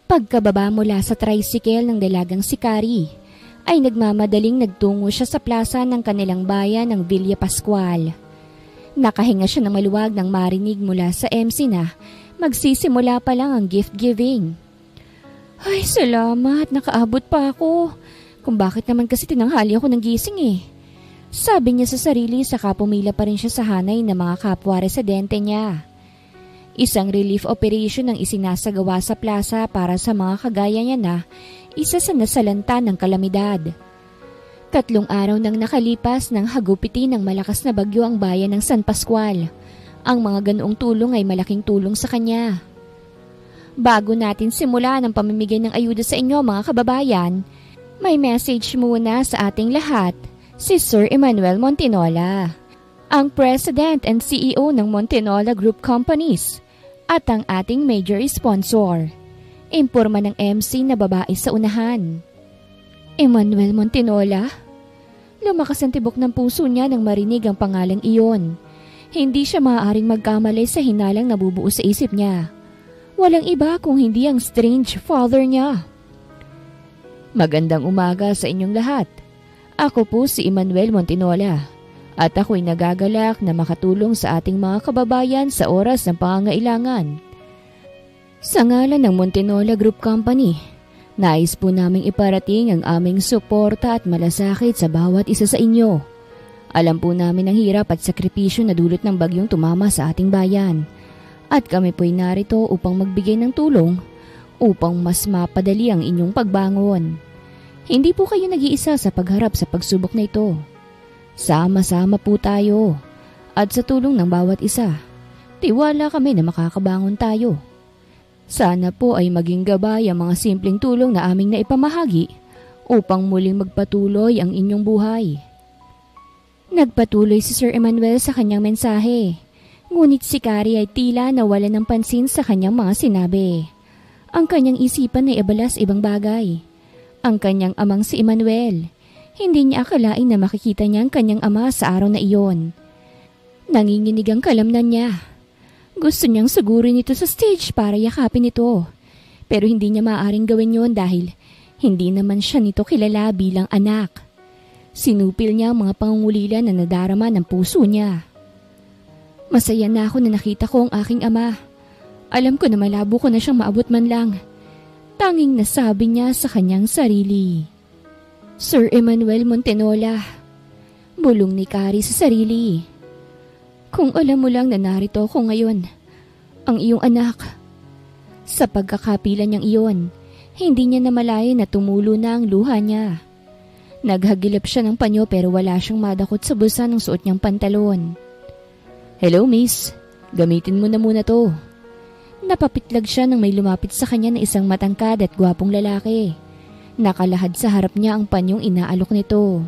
Pagkababa mula sa tricycle ng dalagang si Carrie, ay nagmamadaling nagtungo siya sa plaza ng kanilang bayan ng Villa Pascual. Nakahinga siya ng maluwag nang marinig mula sa MC na magsisimula pa lang ang gift giving. Ay, salamat, nakaabot pa ako. Kung bakit naman kasi tinanghali ako ng gising eh. Sabi niya sa sarili, saka pumila pa rin siya sa hanay ng mga kapwa residente niya. Isang relief operation ang isinasagawa sa plaza para sa mga kagaya niya na isa sa nasalanta ng kalamidad. 3 araw nang nakalipas nang hagupitin ng malakas na bagyo ang bayan ng San Pascual. Ang mga ganoong tulong ay malaking tulong sa kanya. Bago natin simulan ang pamimigay ng ayuda sa inyo mga kababayan, may message muna sa ating lahat si Sir Emmanuel Montinola, ang President and CEO ng Montinola Group Companies at ang ating major sponsor. Imporma ng MC na babae sa unahan. Emmanuel Montinola? Lumakas ang tibok ng puso niya nang marinig ang pangalang iyon. Hindi siya maaaring magkamali sa hinalang nabubuo sa isip niya. Walang iba kung hindi ang strange father niya. Magandang umaga sa inyong lahat. Ako po si Emmanuel Montinola at ako'y nagagalak na makatulong sa ating mga kababayan sa oras ng pangangailangan. Sa ngalan ng Montinola Group Company, nais po naming iparating ang aming suporta at malasakit sa bawat isa sa inyo. Alam po namin ang hirap at sakripisyo na dulot ng bagyong tumama sa ating bayan. At kami po'y narito upang magbigay ng tulong upang mas mapadali ang inyong pagbangon. Hindi po kayo nag-iisa sa pagharap sa pagsubok na ito. Sama-sama po tayo at sa tulong ng bawat isa, tiwala kami na makakabangon tayo. Sana po ay maging gabay ang mga simpleng tulong na aming naipamahagi upang muling magpatuloy ang inyong buhay. Nagpatuloy si Sir Emmanuel sa kanyang mensahe, ngunit si Carrie ay tila nawala ng pansin sa kanyang mga sinabi. Ang kanyang isipan ay abala sa ibang bagay. Ang kanyang amang si Emmanuel, hindi niya akalain na makikita niya ang kanyang ama sa araw na iyon. Nanginginig ang kalamnan niya. Gusto niyang sugurin ito sa stage para yakapin ito. Pero hindi niya maaaring gawin yon dahil hindi naman siya nito kilala bilang anak. Sinupil niya ang mga pangungulila na nadarama ng puso niya. Masaya na ako na nakita ko ang aking ama. Alam ko na malabo ko na siyang maabot man lang. Tanging nasabi niya sa kanyang sarili. Sir Emmanuel Montinola, bulong ni Carrie sa sarili. Kung alam mo lang na narito ako ngayon, ang iyong anak. Sa pagkakapila niyang iyon, hindi niya namalayan na tumulo na ang luha niya. Naghagilap siya ng panyo pero wala siyang madakot sa bulsa ng suot niyang pantalon. Hello miss, gamitin mo na muna to. Napapitlag siya nang may lumapit sa kanya na isang matangkad at gwapong lalaki. Nakalahad sa harap niya ang panyong inaalok nito.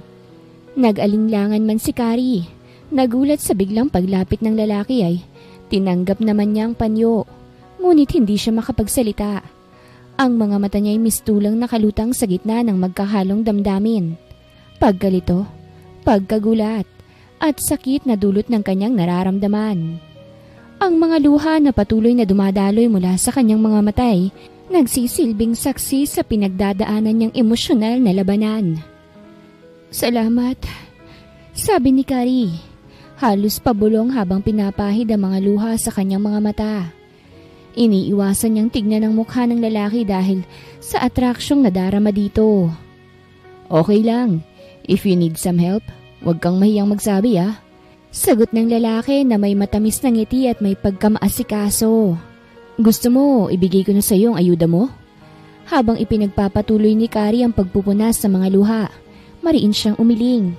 Nag-alinlangan man si Carrie. Nagulat sa biglang paglapit ng lalaki ay tinanggap naman niya ang panyo. Ngunit hindi siya makapagsalita. Ang mga mata niya ay mistulang nakalutang sa gitna ng magkahalong damdamin. Pagkalito, pagkagulat, at sakit na dulot ng kanyang nararamdaman. Ang mga luha na patuloy na dumadaloy mula sa kanyang mga matay nagsisilbing saksi sa pinagdadaanan niyang emosyonal na labanan. Salamat, sabi ni Carrie, halos pabulong habang pinapahid ang mga luha sa kanyang mga mata. Iniiwasan niyang tignan ang mukha ng lalaki dahil sa atraksyong nadarama dito. Okay lang, if you need some help, huwag kang mahiyang magsabi ah. Sagot ng lalaki na may matamis na ngiti at may pagkamaasikaso. Gusto mo, ibigay ko na sa iyo ang ayuda mo? Habang ipinagpapatuloy ni Carrie ang pagpupunas sa mga luha, mariin siyang umiling.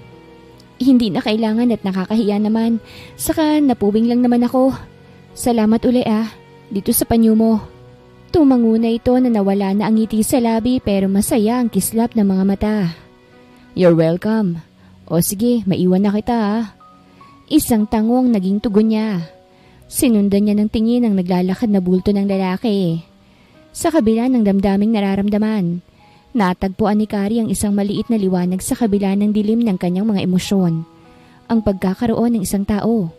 Hindi na kailangan at nakakahiya naman, saka napuwing lang naman ako. Salamat uli ah, dito sa panyo mo. Tumango na ito na nawala na ang ngiti sa labi pero masaya ang kislap ng mga mata. You're welcome. O sige, maiwan na kita ah. Isang tangong naging tugon niya. Sinundan niya ng tingin ang naglalakad na bulto ng lalaki. Sa kabila ng damdaming nararamdaman, natagpuan ni Carrie ang isang maliit na liwanag sa kabila ng dilim ng kanyang mga emosyon. Ang pagkakaroon ng isang tao.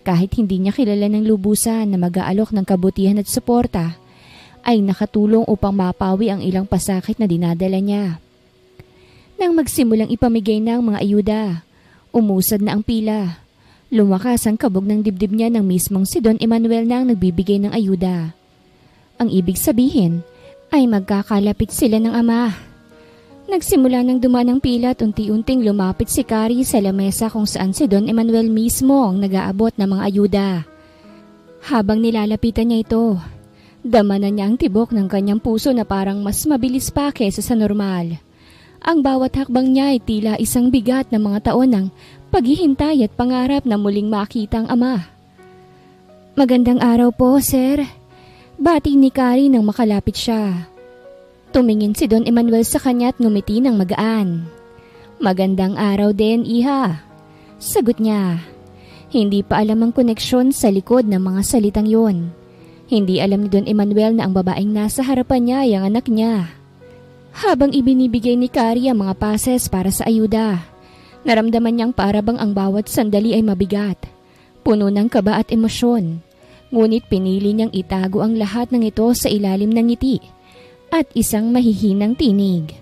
Kahit hindi niya kilala ng lubusan na mag-aalok ng kabutihan at suporta, ay nakatulong upang mapawi ang ilang pasakit na dinadala niya. Nang magsimulang ipamigay ng mga ayuda, umusad na ang pila. Lumakas ang kabog ng dibdib niya ng mismong si Don Emanuel na ang nagbibigay ng ayuda. Ang ibig sabihin ay magkakalapit sila ng ama. Nagsimula ng dumaan ang pila at unti-unting lumapit si Carrie sa lamesa kung saan si Don Emanuel mismo ang nag-aabot ng mga ayuda. Habang nilalapitan niya ito, dama na niya ang tibok ng kanyang puso na parang mas mabilis pa kaysa sa normal. Ang bawat hakbang niya ay tila isang bigat ng mga taon ng paghihintay at pangarap na muling makita ang ama. "Magandang araw po, sir." Bati ni Carrie nang makalapit siya. Tumingin si Don Emanuel sa kanya at ngumiti ng magaan. "Magandang araw din, iha." Sagot niya. Hindi pa alam ang koneksyon sa likod ng mga salitang yon. Hindi alam ni Don Emanuel na ang babaeng nasa harapan niya ay ang anak niya. Habang ibinibigay ni Carrie ang mga pases para sa ayuda, naramdaman niyang parabang ang bawat sandali ay mabigat, puno ng kaba at emosyon. Ngunit pinili niyang itago ang lahat ng ito sa ilalim ng ngiti at isang mahihinang tinig.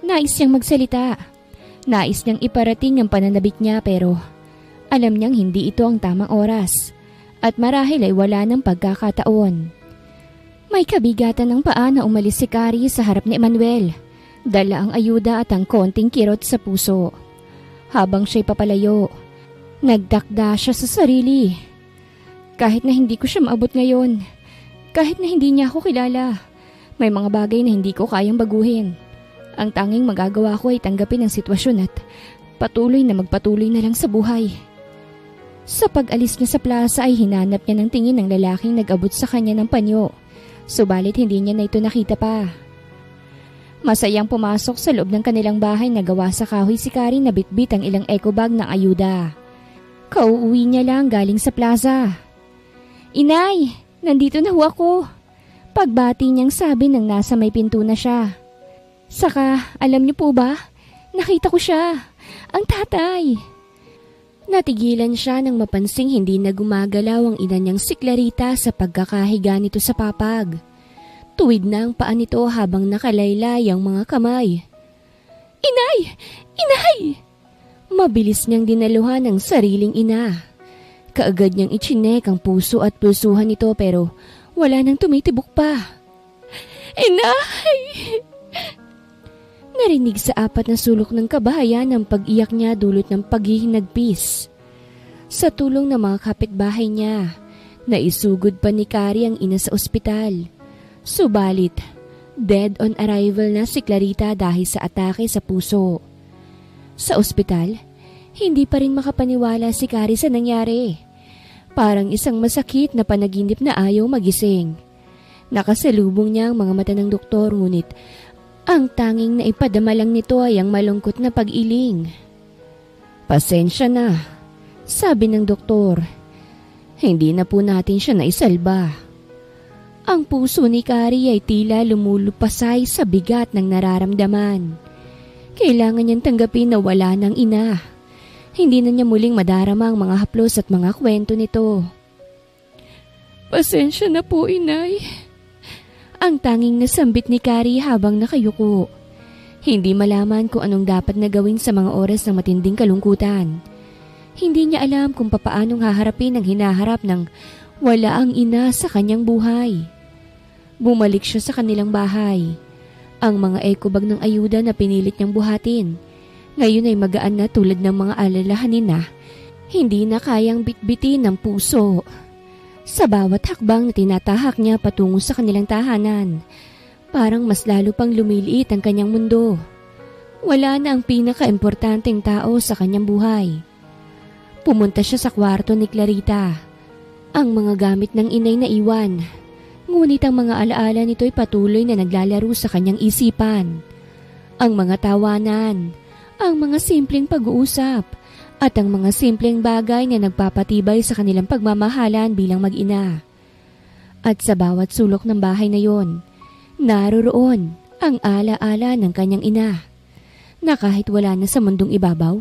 Nais niyang magsalita. Nais niyang iparating ang pananabik niya pero alam niyang hindi ito ang tamang oras at marahil ay wala ng pagkakataon. May kabigatan ng paa na umalis si Carrie sa harap ni Emanuel. Dala ang ayuda at ang konting kirot sa puso. Habang siya'y papalayo, nagtakda siya sa sarili. Kahit na hindi ko siya maabot ngayon, kahit na hindi niya ako kilala, may mga bagay na hindi ko kayang baguhin. Ang tanging magagawa ko ay tanggapin ang sitwasyon at patuloy na magpatuloy na lang sa buhay. Sa pag-alis niya sa plaza ay hinanap niya ng tingin ng lalaking nag-abot sa kanya ng panyo. Subalit hindi niya na ito nakita pa. Masayang pumasok sa loob ng kanilang bahay na gawa sa kahoy si Carrie na bitbit ang ilang eco bag ng ayuda. Kauuwi niya lang galing sa plaza. "Inay, nandito na ho ako." Pagbati niyang sabi nang nasa may pinto na siya. "Saka, alam niyo po ba, nakita ko siya, ang tatay." Natigilan siya nang mapansing hindi na gumagalaw ang ina niyang si Clarita sa pagkakahiga nito sa papag. Tuwid na ang paa nito habang nakalaylay ang mga kamay. "Inay! Inay!" Mabilis niyang dinaluhan ang sariling ina. Kaagad niyang itsinek ang puso at pusuhan nito pero wala nang tumitibok pa. "Inay!" Narinig sa apat na sulok ng kabahayan ang pag-iyak niya dulot ng paghihinagpis. Sa tulong ng mga kapitbahay niya, naisugod pa ni Carrie ang ina sa ospital. Subalit, dead on arrival na si Clarita dahil sa atake sa puso. Sa ospital, hindi pa rin makapaniwala si Carrie sa nangyari. Parang isang masakit na panaginip na ayaw magising. Nakasalubong niya ang mga mata ng doktor ngunit ang tanging naipadama lang nito ay ang malungkot na pag-iling. "Pasensya na," sabi ng doktor. "Hindi na po natin siya naisalba." Ang puso ni Carrie ay tila lumulupasay sa bigat ng nararamdaman. Kailangan niyang tanggapin na wala ng ina. Hindi na niya muling madarama ang mga haplos at mga kwento nito. "Pasensya na po, inay." Ang tanging nasambit ni Carrie habang nakayuko. Hindi malaman kung anong dapat na gawin sa mga oras ng matinding kalungkutan. Hindi niya alam kung papaanong haharapin ang hinaharap ng wala ang ina sa kanyang buhay. Bumalik siya sa kanilang bahay. Ang mga ekobag ng ayuda na pinilit niyang buhatin, ngayon ay magaan na tulad ng mga alalahanin na hindi na kayang bitbitin ng puso. Sa bawat hakbang na tinatahak niya patungo sa kanilang tahanan, parang mas lalo pang lumiliit ang kanyang mundo. Wala na ang pinaka-importanteng tao sa kanyang buhay. Pumunta siya sa kwarto ni Clarita. Ang mga gamit ng inay na iwan. Ngunit ang mga alaala nito'y patuloy na naglalaro sa kanyang isipan. Ang mga tawanan, ang mga simpleng pag-uusap, at ang mga simpleng bagay na nagpapatibay sa kanilang pagmamahalan bilang mag-ina. At sa bawat sulok ng bahay na yon, naroroon ang ala-ala ng kanyang ina, na kahit wala na sa mundong ibabaw,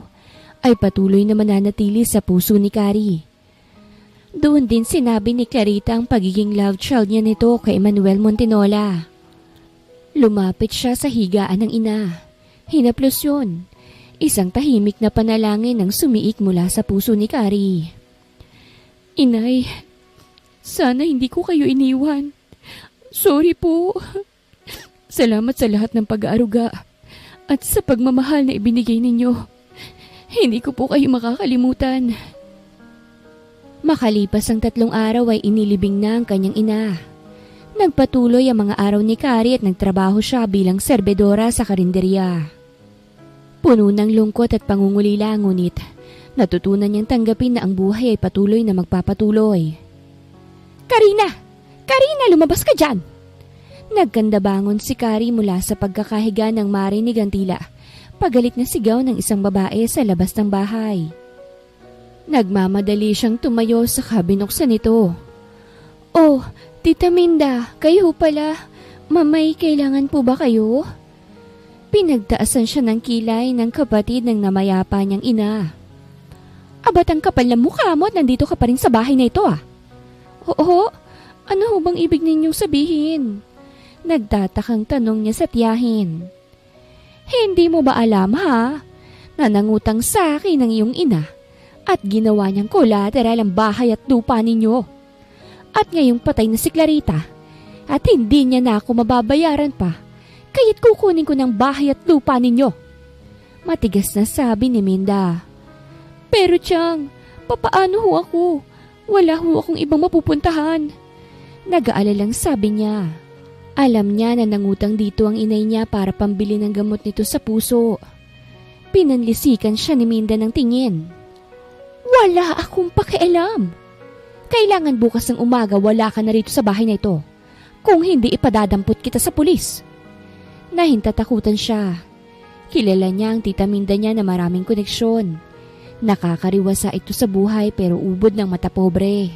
ay patuloy na mananatili sa puso ni Carrie. Doon din sinabi ni Clarita ang pagiging love child niya nito kay Manuel Montinola. Lumapit siya sa higaan ng ina. Hinaplos yun. Isang tahimik na panalangin ang sumiik mula sa puso ni Kari. Inay, sana hindi ko kayo iniwan. Sorry po. Salamat sa lahat ng pag-aaruga at sa pagmamahal na ibinigay ninyo. Hindi ko po kayo makakalimutan. Makalipas ang 3 araw ay inilibing na ang kanyang ina. Nagpatuloy ang mga araw ni Kari at nagtrabaho siya bilang serbedora sa karinderya. Puno ng lungkot at pangungulila ngunit natutunan niyang tanggapin na ang buhay ay patuloy na magpapatuloy. Karina! Karina, lumabas ka dyan! Nagkandabangon si Kari mula sa pagkakahiga ng marinig ang tila pagalit na sigaw ng isang babae sa labas ng bahay. Nagmamadali siyang tumayo sa kabinuksan nito. Oh, Tita Minda, kayo pala. Mamay, kailangan po ba kayo? Pinagtaasan siya ng kilay ng kapatid ng namayapa niyang ina. Abat ang kapal na mukha mo at nandito ka pa rin sa bahay na ito ah. Oo, ano ho bang ibig ninyong sabihin? Nagtatakang tanong niya sa tiyahin. Hindi mo ba alam ha? Na nangutang sa akin ng iyong ina at ginawa niyang collateral ang bahay at lupa ninyo. At ngayong patay na si Clarita at hindi niya na ako mababayaran pa, kaya't kukunin ko ng bahay at lupa ninyo. Matigas na sabi ni Minda. Pero Tiyang, papaano ho ako? Wala ho akong ibang mapupuntahan. Nag-aalalang sabi niya. Alam niya na nangutang dito ang inay niya para pambili ng gamot nito sa puso. Pinanlisikan siya ni Minda ng tingin. Wala akong pakialam. Kailangan bukas ng umaga wala ka na rito sa bahay na ito. Kung hindi ipadadampot kita sa pulis. Nahintatakutan siya. Kilala niya ang tita Minda niya na maraming koneksyon. Nakakariwasa ito sa buhay pero ubod ng mata pobre.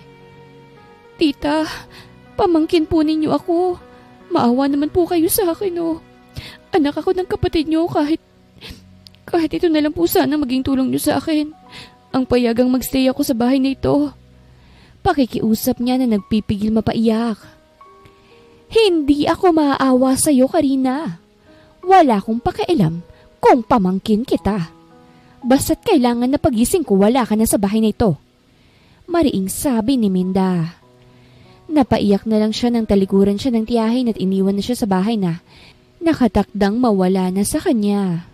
Tita, pamangkin po ninyo ako. Maawa naman po kayo sa akin oh. Anak ako ng kapatid niyo kahit ito na lang po sana maging tulong niyo sa akin. Ang payagang magstay ako sa bahay na ito. Pakikiusap niya na nagpipigil mapaiyak. Hindi ako maaawa sa iyo, Karina. Wala akong pakialam kung pamangkin kita. Basta't kailangan na pagising ko wala ka na sa bahay na ito. Mariing sabi ni Minda. Napaiyak na lang siya nang talikuran siya ng tiyahin at iniwan na siya sa bahay na nakatakdang mawala na sa kanya.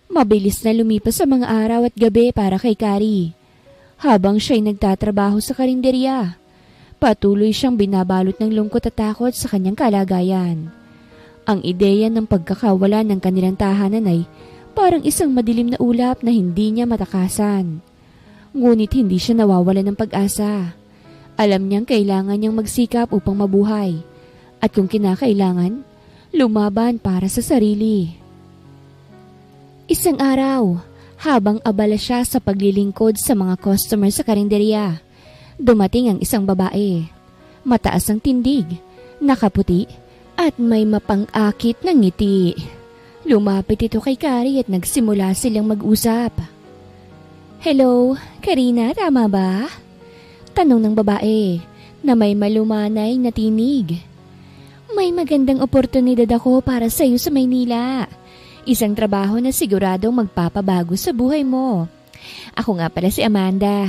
Mabilis na lumipas sa mga araw at gabi para kay Kari. Habang siya'y nagtatrabaho sa karinderya, patuloy siyang binabalot ng lungkot at takot sa kanyang kalagayan. Ang ideya ng pagkakawala ng kanilang tahanan ay parang isang madilim na ulap na hindi niya matakasan. Ngunit hindi siya nawawalan ng pag-asa. Alam niyang kailangan niyang magsikap upang mabuhay. At kung kinakailangan, lumaban para sa sarili. Isang araw, habang abala siya sa paglilingkod sa mga customer sa karinderya, dumating ang isang babae. Mataas ang tindig, nakaputi, at may mapang-akit na ngiti. Lumapit ito kay Kari at nagsimula silang mag-usap. Hello, Karina, tama ba? Tanong ng babae na may malumanay na tinig. May magandang oportunidad ako para sa iyo sa Maynila. Isang trabaho na siguradong magpapabago sa buhay mo. Ako nga pala si Amanda.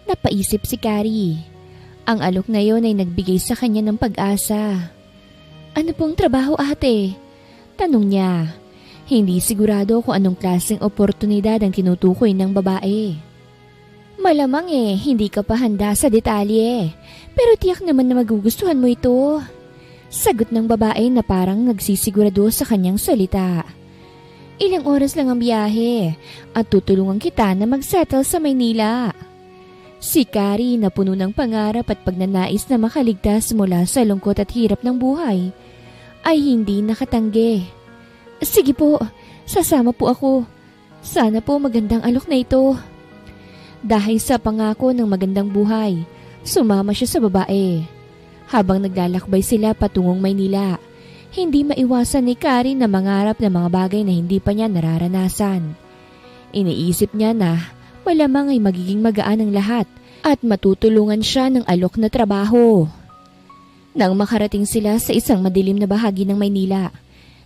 Napaisip si Kari. Ang alok na yon ay nagbigay sa kanya ng pag-asa. Ano pong trabaho ate? Tanong niya. Hindi sigurado kung anong klaseng oportunidad ang tinutukoy ng babae. Malamang hindi ka pa handa sa detalye. Pero tiyak naman na magugustuhan mo ito. Sagot ng babae na parang nagsisigurado sa kanyang salita. Ilang oras lang ang biyahe at tutulungan kita na mag-settle sa Maynila. Si Kari na puno ng pangarap at pagnanais na makaligtas mula sa lungkot at hirap ng buhay ay hindi nakatanggi. Sige po, sasama po ako. Sana po magandang alok na ito. Dahil sa pangako ng magandang buhay, sumama siya sa babae. Habang naglalakbay sila patungong Maynila, hindi maiwasan ni Kari na mangarap ng mga bagay na hindi pa niya nararanasan. Iniisip niya na malamang ay magiging magaan ang lahat at matutulungan siya ng alok na trabaho. Nang makarating sila sa isang madilim na bahagi ng Maynila,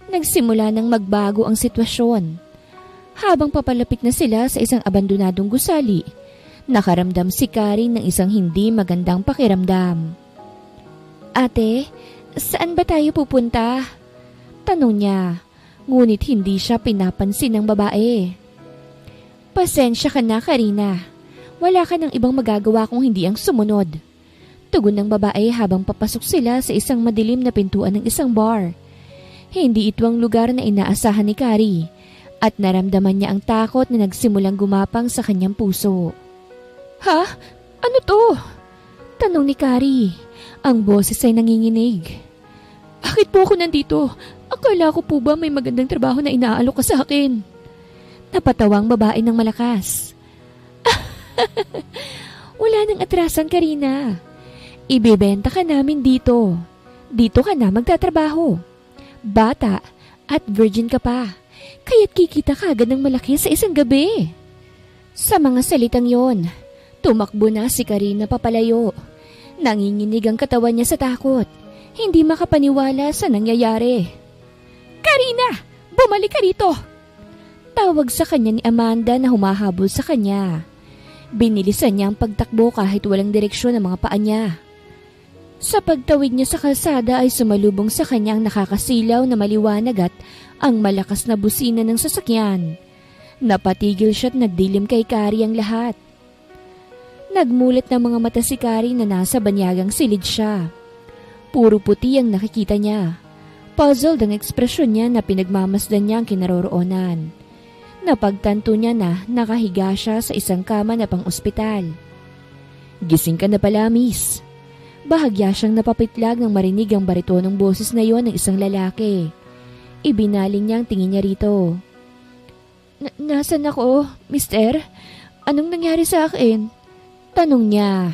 nagsimula nang magbago ang sitwasyon. Habang papalapit na sila sa isang abandonadong gusali, nakaramdam si Carrie ng isang hindi magandang pakiramdam. "Ate, saan ba tayo pupunta?" tanong niya, ngunit hindi siya pinapansin ng babae. "Pasensya ka na, Karina. Wala ka ng ibang magagawa kung hindi ang sumunod," tugon ng babae habang papasok sila sa isang madilim na pintuan ng isang bar. Hindi ito ang lugar na inaasahan ni Carrie at naramdaman niya ang takot na nagsimulang gumapang sa kanyang puso. "Ha? Ano to?" tanong ni Carrie. Ang boses ay nanginginig. "Bakit po ako nandito? Akala ko po ba may magandang trabaho na inaalok ka sa akin?" Napatawa ang babae ng malakas. "Wala nang atrasan, Karina. Ibebenta ka namin dito. Dito ka na magtatrabaho. Bata at virgin ka pa, kaya't kikita ka agad ng malaki sa isang gabi." Sa mga salitang yon, tumakbo na si Karina papalayo. Nanginginig ang katawan niya sa takot. Hindi makapaniwala sa nangyayari. "Karina, bumalik ka rito!" Tawag sa kanya ni Amanda na humahabol sa kanya. Binilisan niya ang pagtakbo kahit walang direksyon ang mga paa niya. Sa pagtawid niya sa kalsada ay sumalubong sa kanya ang nakakasilaw na maliwanag at ang malakas na busina ng sasakyan. Napatigil siya at nagdilim kay Carrie ang lahat. Nagmulat ng mga mata si Carrie na nasa banyagang silid siya. Puro puti ang nakikita niya. Puzzled ang ekspresyon niya na pinagmamasdan niya ang kinaroroonan. Napagtanto niya na nakahiga siya sa isang kama na pang-ospital. "Gising ka na pala, miss." Bahagya siyang napapitlag nang marinig ang baritonong boses na yon ng isang lalaki. Ibinaling niya ang tingin niya rito. Nasaan ako, mister? Anong nangyari sa akin?" tanong niya.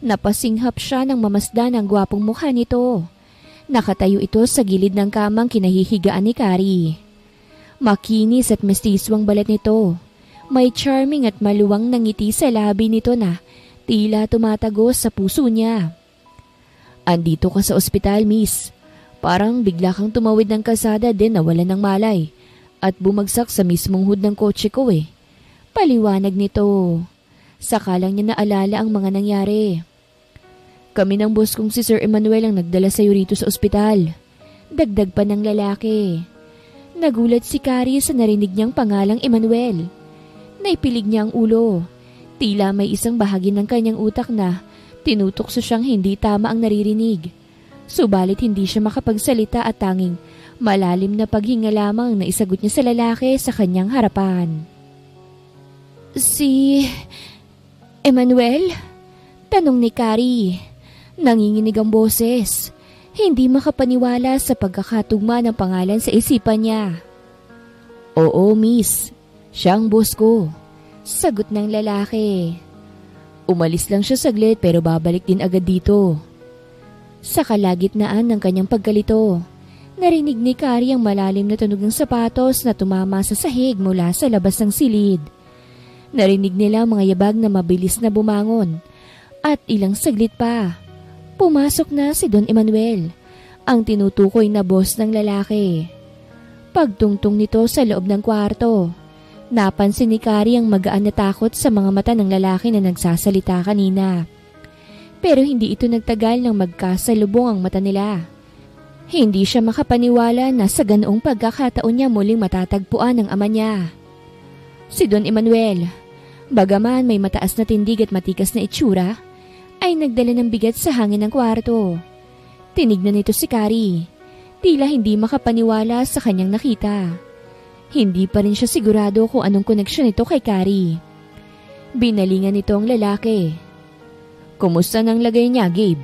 Napasinghap siya nang mamasdan ang gwapong mukha nito. Nakatayo ito sa gilid ng kamang kinahihigaan ni Carrie. Makinis at mestizo ang balat nito. May charming at maluwang na ngiti sa labi nito na tila tumatagos sa puso niya. "Andito ka sa ospital, miss. Parang bigla kang tumawid ng kalsada din na wala ng malay at bumagsak sa mismong hood ng kotse ko eh." Paliwanag nito. Saka lang niya naalala ang mga nangyari. "Kami ng boss kong si Sir Emmanuel ang nagdala sa rito sa ospital." Dagdag pa ng lalaki. Nagulat si Carrie sa narinig niyang pangalang Emmanuel. Naipilig niya ang ulo. Tila may isang bahagi ng kanyang utak na tinutokso siyang hindi tama ang naririnig. Subalit hindi siya makapagsalita at tanging malalim na paghinga lamang na isagot niya sa lalaki sa kanyang harapan. "Si Emmanuel?" tanong ni Carrie. Nanginginig ang boses. Hindi makapaniwala sa pagkakatugma ng pangalan sa isipan niya. "Oo, miss. Siya ang boss ko," sagot ng lalaki. "Umalis lang siya saglit pero babalik din agad dito." Sa kalagitnaan ng kanyang pagkalito, narinig ni Carrie ang malalim na tunog ng sapatos na tumama sa sahig mula sa labas ng silid. Narinig nila ang mga yabag na mabilis na bumangon at ilang saglit pa. Pumasok na si Don Emmanuel, ang tinutukoy na boss ng lalaki. Pagtungtong nito sa loob ng kwarto, napansin ni Carrie ang magaan na takot sa mga mata ng lalaki na nagsasalita kanina. Pero hindi ito nagtagal nang magkasalubong ang mata nila. Hindi siya makapaniwala na sa ganoong pagkakataon niya muling matatagpuan ang ama niya. Si Don Emmanuel, bagaman may mataas na tindig at matikas na itsura, ay nagdala ng bigat sa hangin ng kwarto. Tinignan nito si Carrie. Tila hindi makapaniwala sa kanyang nakita. Hindi pa rin siya sigurado kung anong koneksyon nito kay Carrie. Binalingan nito ang lalaki. "Kumusta nang lagay niya, Gabe?"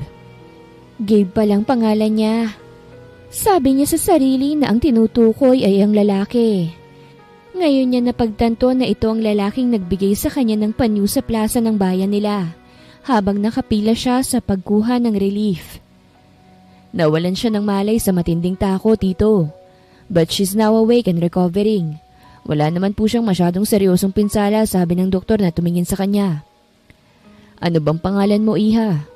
Gabe palang pangalan niya. Sabi niya sa sarili na ang tinutukoy ay ang lalaki. Ngayon niya napagtanto na ito ang lalaking nagbigay sa kanya ng panyo sa plaza ng bayan nila habang nakapila siya sa pagkuha ng relief. Nawalan siya ng malay sa matinding takot dito. But she's now awake and recovering. Wala naman po siyang masyadong seryosong pinsala, sabi ng doktor na tumingin sa kanya. Ano bang pangalan mo, iha?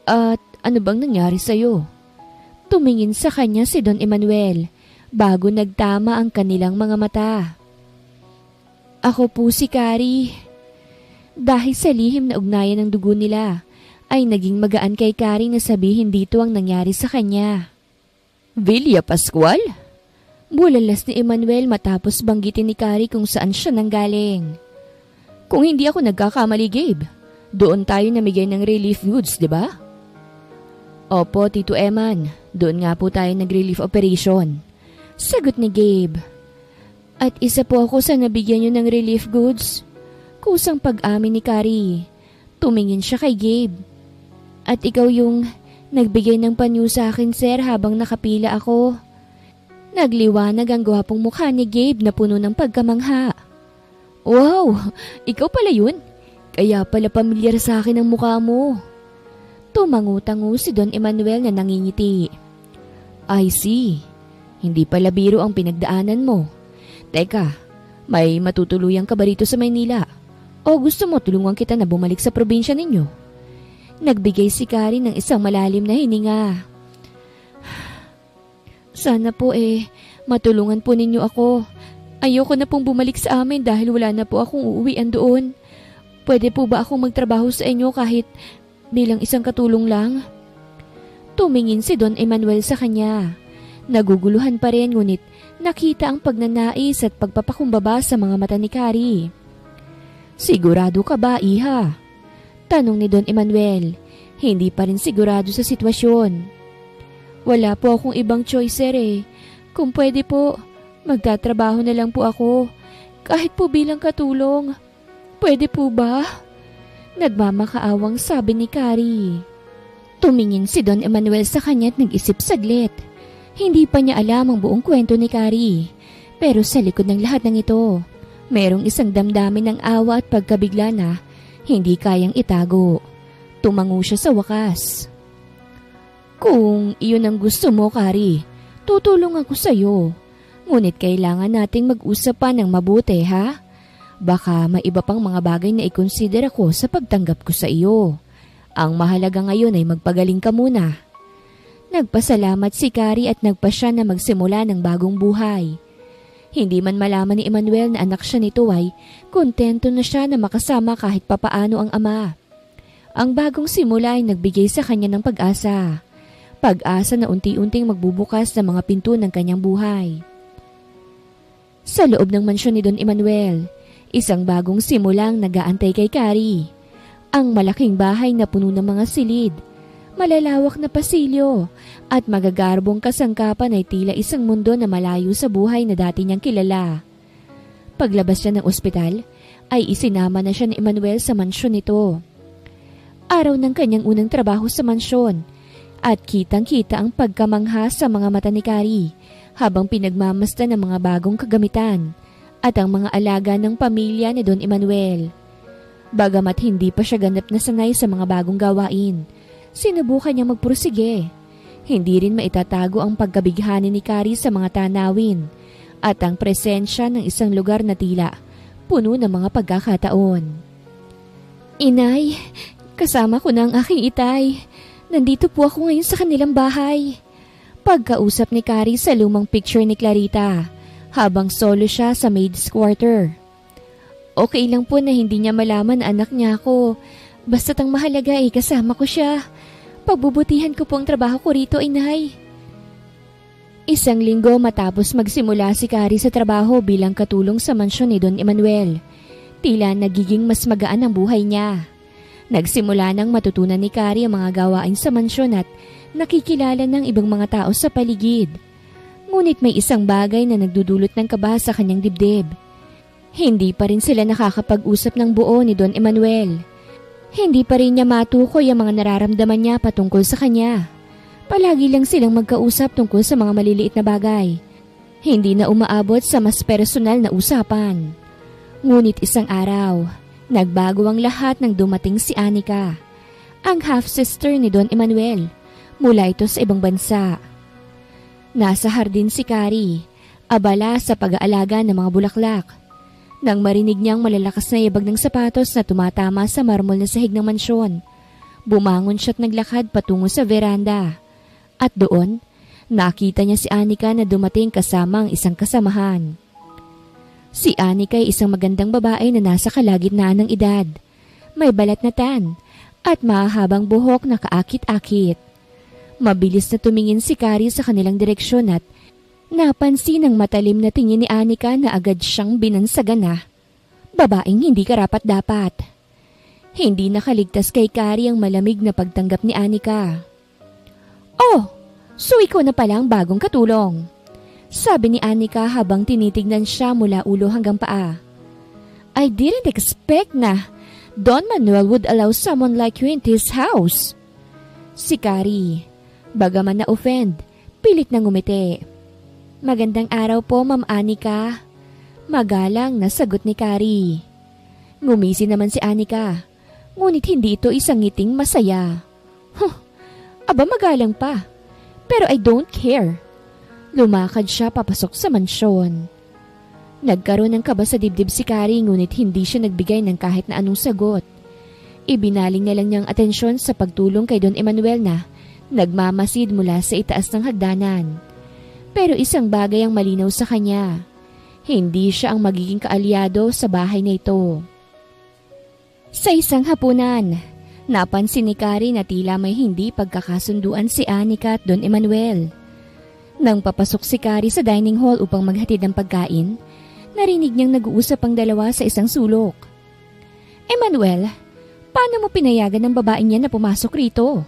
At ano bang nangyari sa'yo? Tumingin sa kanya si Don Emanuel bago nagtama ang kanilang mga mata. Ako po si Carrie. Dahil sa lihim na ugnayan ng dugo nila, ay naging magaan kay Carrie na sabihin dito ang nangyari sa kanya. Villa Pascual? Bulalas ni Emanuel matapos banggitin ni Carrie kung saan siya nanggaling. Kung hindi ako nagkakamali, Gabe, doon tayo namigay ng relief goods, di ba? Opo, Tito Eman. Doon nga po tayo nag-relief operation. Sagot ni Gabe. At isa po ako sa nabigyan niyo ng relief goods. Kusang pag-amin ni Carrie. Tumingin siya kay Gabe. At ikaw yung nagbigay ng panyo sa akin, sir, habang nakapila ako. Nagliwanag ang gwapong mukha ni Gabe na puno ng pagkamangha. Wow, ikaw pala yun? Kaya pala pamilyar sa akin ang mukha mo. Tumangu-tango si Don Emanuel na nangingiti. I see. Hindi pala biro ang pinagdaanan mo. Teka, may matutuluyan ka ba rito sa Maynila? O gusto mo tulungan kita na bumalik sa probinsya ninyo? Nagbigay si Carrie ng isang malalim na hininga. Sana po matulungan po ninyo ako. Ayoko na pong bumalik sa amin dahil wala na po akong uuwian doon. Pwede po ba akong magtrabaho sa inyo kahit bilang isang katulong lang? Tumingin si Don Emanuel sa kanya. Naguguluhan pa rin ngunit nakita ang pagnanais at pagpapakumbaba sa mga mata ni Carrie. Sigurado ka ba, iha? Tanong ni Don Emanuel. Hindi pa rin sigurado sa sitwasyon. Wala po akong ibang choice, sir. Kung pwede po, magtatrabaho na lang po ako. Kahit po bilang katulong. Pwede po ba? Nagmamakaawang sabi ni Carrie. Tumingin si Don Emanuel sa kanya at nag-isip saglit. Hindi pa niya alam ang buong kwento ni Carrie. Pero sa likod ng lahat ng ito, merong isang damdamin ng awa at pagkabigla na hindi kayang itago. Tumango siya sa wakas. Kung iyon ang gusto mo, Carrie, tutulong ako sa iyo. Ngunit kailangan nating mag-usap pa ng mabuti, ha? Baka may iba pang mga bagay na i-consider ako sa pagtanggap ko sa iyo. Ang mahalaga ngayon ay magpagaling ka muna. Nagpasalamat si Carrie at nagpasya na magsimula ng bagong buhay. Hindi man malaman ni Emanuel na anak siya nito ay kontento na siya na makasama kahit papaano ang ama. Ang bagong simula ay nagbigay sa kanya ng pag-asa. Pag-asa na unti-unting magbubukas ng mga pinto ng kanyang buhay. Sa loob ng mansyon ni Don Emanuel, isang bagong simulang nag-aantay kay Carrie. Ang malaking bahay na puno ng mga silid, malalawak na pasilyo at magagarbong kasangkapan ay tila isang mundo na malayo sa buhay na dati niyang kilala. Paglabas niya ng ospital, ay isinama na siya ni Emanuel sa mansyon nito. Araw ng kanyang unang trabaho sa mansyon at kitang-kita ang pagkamangha sa mga mata ni Carrie habang pinagmamasdan ng mga bagong kagamitan at ang mga alaga ng pamilya ni Don Emanuel. Bagamat hindi pa siya ganap na sanay sa mga bagong gawain, sinubukan niya magpursige. Hindi rin maitatago ang pagkabighani ni Carrie sa mga tanawin at ang presensya ng isang lugar na tila puno ng mga pagkakataon. Inay, kasama ko na ang aking itay. Nandito po ako ngayon sa kanilang bahay. Pagkausap ni Carrie sa lumang picture ni Clarita habang solo siya sa maid's quarter. Okay lang po na hindi niya malaman na anak niya ako. Basta't ang mahalaga ay kasama ko siya. Pagbubutihan ko po ang trabaho ko rito, inay. Isang linggo matapos magsimula si Carrie sa trabaho bilang katulong sa mansyon ni Don Emanuel, tila nagiging mas magaan ang buhay niya. Nagsimula nang matutunan ni Carrie ang mga gawain sa mansyon at nakikilala ng ibang mga tao sa paligid. Ngunit may isang bagay na nagdudulot ng kaba sa kanyang dibdib. Hindi pa rin sila nakakapag-usap ng buo ni Don Emanuel. Hindi pa rin niya matukoy ang mga nararamdaman niya patungkol sa kanya. Palagi lang silang magkausap tungkol sa mga maliliit na bagay. Hindi na umaabot sa mas personal na usapan. Ngunit isang araw, nagbago ang lahat nang dumating si Anika, ang half-sister ni Don Emanuel, mula ito sa ibang bansa. Nasa hardin si Carrie, abala sa pag-aalaga ng mga bulaklak. Nang marinig niyang malalakas na yabag ng sapatos na tumatama sa marmol na sahig ng mansyon, bumangon siya at naglakad patungo sa veranda. At doon, nakita niya si Anika na dumating kasama ang isang kasamahan. Si Anika ay isang magandang babae na nasa kalagitnaan ng edad. May balat na tan at mahahabang buhok na kaakit-akit. Mabilis na tumingin si Carrie sa kanilang direksyon at napansin ng matalim na tingin ni Anika na agad siyang binansagan na. Babaeng hindi karapat-dapat. Hindi nakaligtas kay Carrie ang malamig na pagtanggap ni Anika. "Oh, so ikaw na pala ang bagong katulong," sabi ni Anika habang tinitignan siya mula ulo hanggang paa. "I didn't expect na Don Manuel would allow someone like you into his house." Si Carrie, bagaman na-offend, pilit na ngumiti. "Magandang araw po, Ma'am Anika." Magalang na sagot ni Carrie. Ngumisi naman si Anika, ngunit hindi ito isang ngiting masaya. Aba magalang pa, pero I don't care. Lumakad siya papasok sa mansyon. Nagkaroon ng kaba sa dibdib si Carrie ngunit hindi siya nagbigay ng kahit na anong sagot. Ibinaling na lang niyang atensyon sa pagtulong kay Don Emanuel na nagmamasid mula sa itaas ng hagdanan. Pero isang bagay ang malinaw sa kanya. Hindi siya ang magiging kaalyado sa bahay na ito. Sa isang hapunan, napansin ni Carrie na tila may hindi pagkakasunduan si Anika at Don Emanuel. Nang papasok si Carrie sa dining hall upang maghatid ng pagkain, narinig niyang nag-uusap ang dalawa sa isang sulok. "Emanuel, paano mo pinayagan ng babaeng yan na pumasok rito?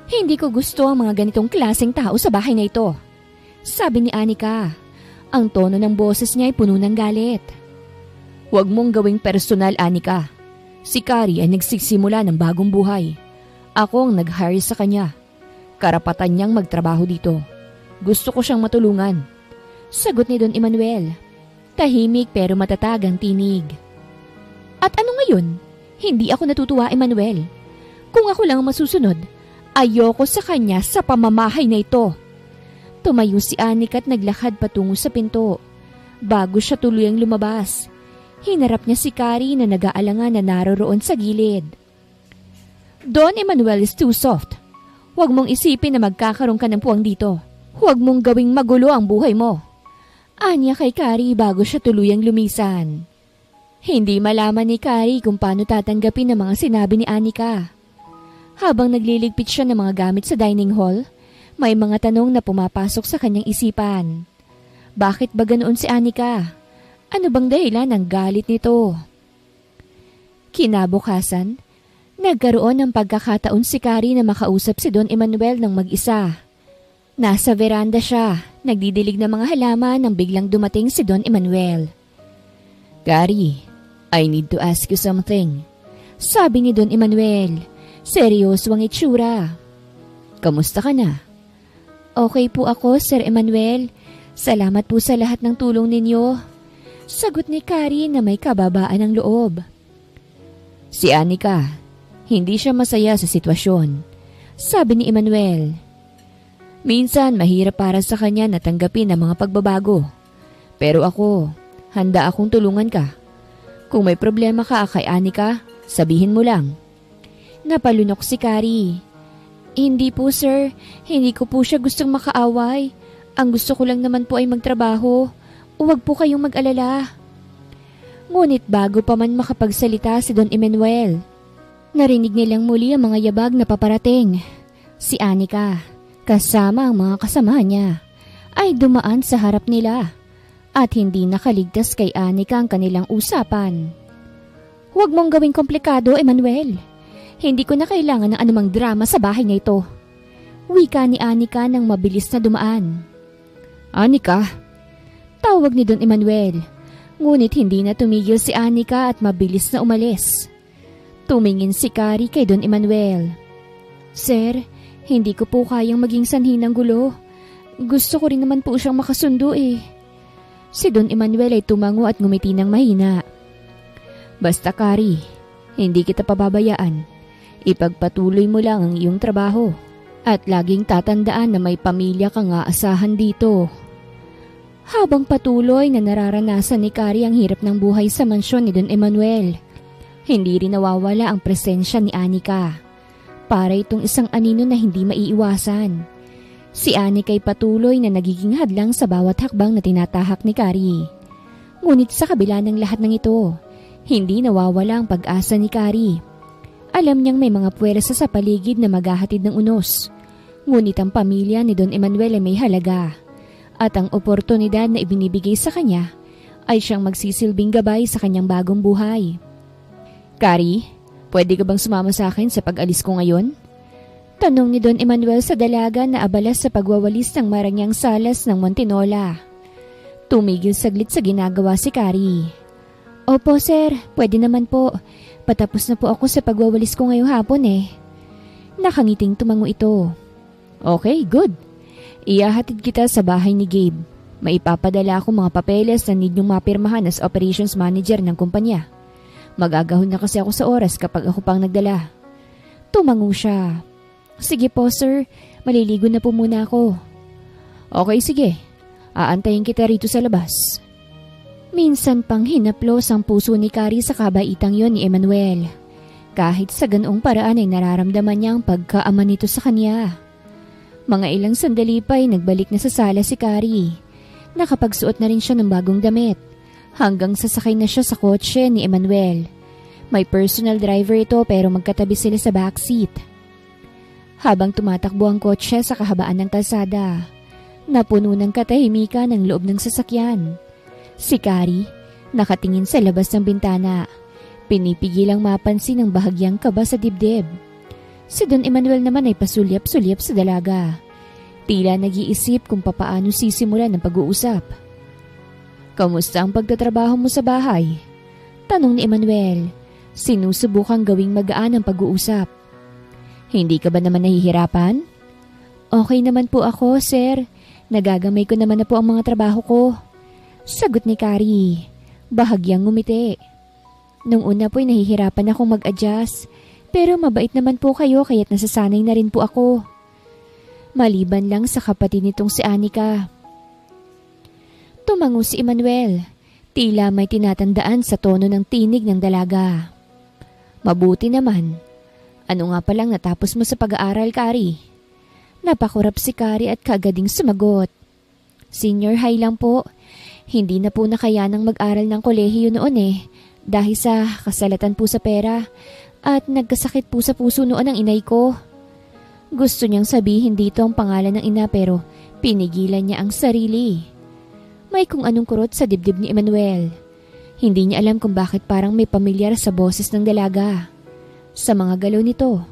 Hindi ko gusto ang mga ganitong klaseng tao sa bahay na ito," sabi ni Anika. Ang tono ng boses niya ay puno ng galit. "Huwag mong gawing personal, Anika. Si Carrie ay nagsisimula ng bagong buhay. Ako ang nag-hire sa kanya. Karapatan niyang magtrabaho dito. Gusto ko siyang matulungan," sagot ni Don Emanuel. Tahimik pero matatag ang tinig. "At ano ngayon? Hindi ako natutuwa, Emanuel. Kung ako lang ang masusunod, ayoko sa kanya sa pamamahay na ito." Tumayo si Anika at naglakad patungo sa pinto. Bago siya tuluyang lumabas, hinarap niya si Carrie na nag-aalangan na naroroon sa gilid. "Don Emanuel is too soft. Huwag mong isipin na magkakaroon ka ng puwang dito. Huwag mong gawing magulo ang buhay mo," anya kay Carrie bago siya tuluyang lumisan. Hindi malaman ni Carrie kung paano tatanggapin ang mga sinabi ni Anika. Habang nagliligpit siya ng mga gamit sa dining hall, may mga tanong na pumapasok sa kanyang isipan. Bakit ba ganoon si Anika? Ano bang dahilan ng galit nito? Kinabukasan, nagkaroon ng pagkakataon si Carrie na makausap si Don Emanuel ng mag-isa. Nasa veranda siya, nagdidilig ng mga halaman nang biglang dumating si Don Emanuel. "Carrie, I need to ask you something," sabi ni Don Emanuel. Seryoso ang itsura. "Kamusta ka na?" "Okay po ako, Sir Emanuel. Salamat po sa lahat ng tulong ninyo," sagot ni Carrie na may kababaan ng loob. Si Anika, hindi siya masaya sa sitwasyon, sabi ni Emanuel. Minsan mahirap para sa kanya na tanggapin ang mga pagbabago. Pero ako, handa akong tulungan ka. Kung may problema ka kay Anika, sabihin mo lang. Napalunok si Carrie. "Hindi po, sir. Hindi ko po siya gustong makaaway. Ang gusto ko lang naman po ay magtrabaho. Huwag po kayong mag-alala." Ngunit bago pa man makapagsalita si Don Emanuel, narinig nilang muli ang mga yabag na paparating. Si Anika, kasama ang mga kasama niya, ay dumaan sa harap nila at hindi nakaligtas kay Anika ang kanilang usapan. "Huwag mong gawing komplikado, Emanuel. Hindi ko na kailangan ng anumang drama sa bahay na ito," wika ni Anika nang mabilis na dumaan. "Anika?" tawag ni Don Emanuel. Ngunit hindi na tumigil si Anika at mabilis na umalis. Tumingin si Carrie kay Don Emanuel. "Sir, hindi ko po kayang maging sanhi ng gulo. Gusto ko rin naman po siyang makasundo eh." Si Don Emanuel ay tumango at ngumiti ng mahina. "Basta Carrie, hindi kita pababayaan. Ipagpatuloy mo lang ang iyong trabaho at laging tatandaan na may pamilya kang aasahan dito." Habang patuloy na nararanasan ni Carrie ang hirap ng buhay sa mansyon ni Don Emmanuel, hindi rin nawawala ang presensya ni Anika. Para itong isang anino na hindi maiiwasan. Si Anika ay patuloy na nagiging hadlang sa bawat hakbang na tinatahak ni Carrie. Ngunit sa kabila ng lahat ng ito, hindi nawawala ang pag-asa ni Carrie. Alam niyang may mga puwersa sa paligid na maghahatid ng unos. Ngunit ang pamilya ni Don Emmanuel ay may halaga. At ang oportunidad na ibinibigay sa kanya ay siyang magsisilbing gabay sa kanyang bagong buhay. Carrie, pwede ka bang sumama sa akin sa pag-alis ko ngayon? Tanong ni Don Emmanuel sa dalaga na abala sa pagwawalis ng marangyang salas ng Montinola. Tumigil saglit sa ginagawa si Carrie. Opo sir, pwede naman po. Patapos na po ako sa pagwawalis ko ngayong hapon eh. Nakangiting tumango ito. Okay, good. Iyahatid kita sa bahay ni Gabe. Maipapadala ako mga papeles na need niyong mapirmahan as operations manager ng kumpanya. Magagahon na kasi ako sa oras kapag ako pang nagdala. Tumango siya. Sige po sir, maliligo na po muna ako. Okay sige, aantayin kita rito sa labas. Minsan pang hinaplos ang puso ni Carrie sa kabaitang yon ni Emmanuel. Kahit sa ganoong paraan ay nararamdaman niya ang pagkaama nito sa kanya. Mga ilang sandali pa ay nagbalik na sa sala si Carrie. Nakapagsuot na rin siya ng bagong damit. Hanggang sasakay na siya sa kotse ni Emmanuel. May personal driver ito pero magkatabi sila sa backseat. Habang tumatakbo ang kotse sa kahabaan ng kalsada, napuno ng katahimikan ang loob ng sasakyan. Si Carrie, nakatingin sa labas ng bintana. Pinipigilang mapansin ang bahagyang kaba sa dibdib. Si Don Emmanuel naman ay pasulyap-sulyap sa dalaga. Tila nag-iisip kung papaano sisimulan ang pag-uusap. Kamusta ang pagtatrabaho mo sa bahay? Tanong ni Emmanuel. Sinusubukang gawing magaan ang pag-uusap. Hindi ka ba naman nahihirapan? Okay naman po ako, sir. Nagagamay ko naman na po ang mga trabaho ko. Sagot ni Carrie. Bahagyang ngumiti. Nung una po'y nahihirapan akong mag-adjust. Pero mabait naman po kayo kaya't nasasanay na rin po ako. Maliban lang sa kapatid nitong si Anika. Tumango si Emmanuel. Tila may tinatandaan sa tono ng tinig ng dalaga. Mabuti naman. Ano nga palang natapos mo sa pag-aaral, Carrie? Napakurap si Carrie at kagading sumagot. Senior high lang po. Hindi na po nakayanang mag-aral ng kolehiyo noon eh. Dahil sa kasalatan po sa pera. At nagkasakit po sa puso noon ang inay ko. Gusto niyang sabihin dito ang pangalan ng ina pero pinigilan niya ang sarili. May kung anong kurot sa dibdib ni Emmanuel. Hindi niya alam kung bakit parang may pamilyar sa boses ng dalaga. Sa mga galaw nito,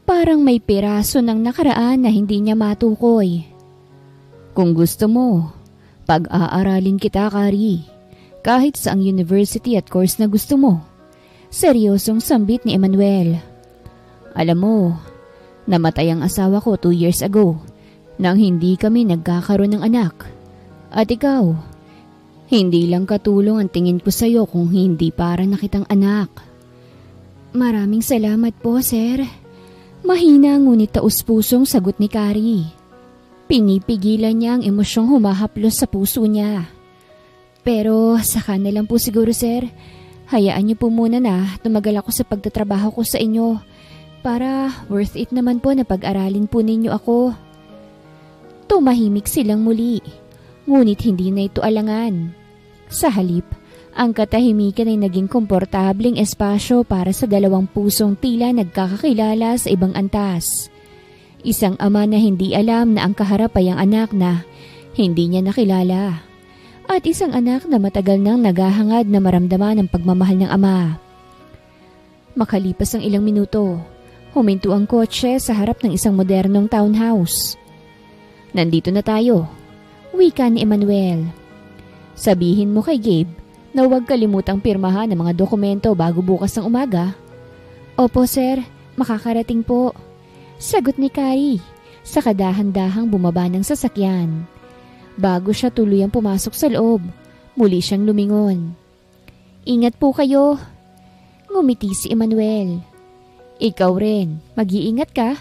parang may piraso ng nakaraan na hindi niya matukoy. Kung gusto mo, pag-aaralin kita, Carrie. Kahit saang university at course na gusto mo. Seryosong sambit ni Emmanuel. Alam mo, namatay ang asawa ko 2 years ago nang hindi kami nagkakaroon ng anak. At ikaw, hindi lang katulong ang tingin ko sa iyo kung hindi para na kitang anak. Maraming salamat po, sir. Mahina ngunit taus-pusong sagot ni Carrie. Pinipigilan niya ang emosyong humahaplos sa puso niya. Pero saka na lang po siguro, sir. Hayaan niyo po muna na tumagal ako sa pagtatrabaho ko sa inyo para worth it naman po na pag-aralin po ninyo ako. Tumahimik silang muli, ngunit hindi na ito alangan. Sa halip, ang katahimikan ay naging komportabling espasyo para sa dalawang pusong tila nagkakakilala sa ibang antas. Isang ama na hindi alam na ang kaharap ay ang anak na hindi niya nakilala. At isang anak na matagal nang naghahangad na maramdaman ang pagmamahal ng ama. Makalipas ang ilang minuto, huminto ang kotse sa harap ng isang modernong townhouse. Nandito na tayo, wika ni Emmanuel. Sabihin mo kay Gabe na huwag kalimutang pirmahan ang mga dokumento bago bukas ng umaga. Opo sir, makakarating po. Sagot ni Carrie sa kadahan-dahang bumaba ng sasakyan. Bago siya tuluyang pumasok sa loob, muli siyang lumingon. Ingat po kayo. Ngumiti si Emmanuel. Ikaw rin, mag-iingat ka.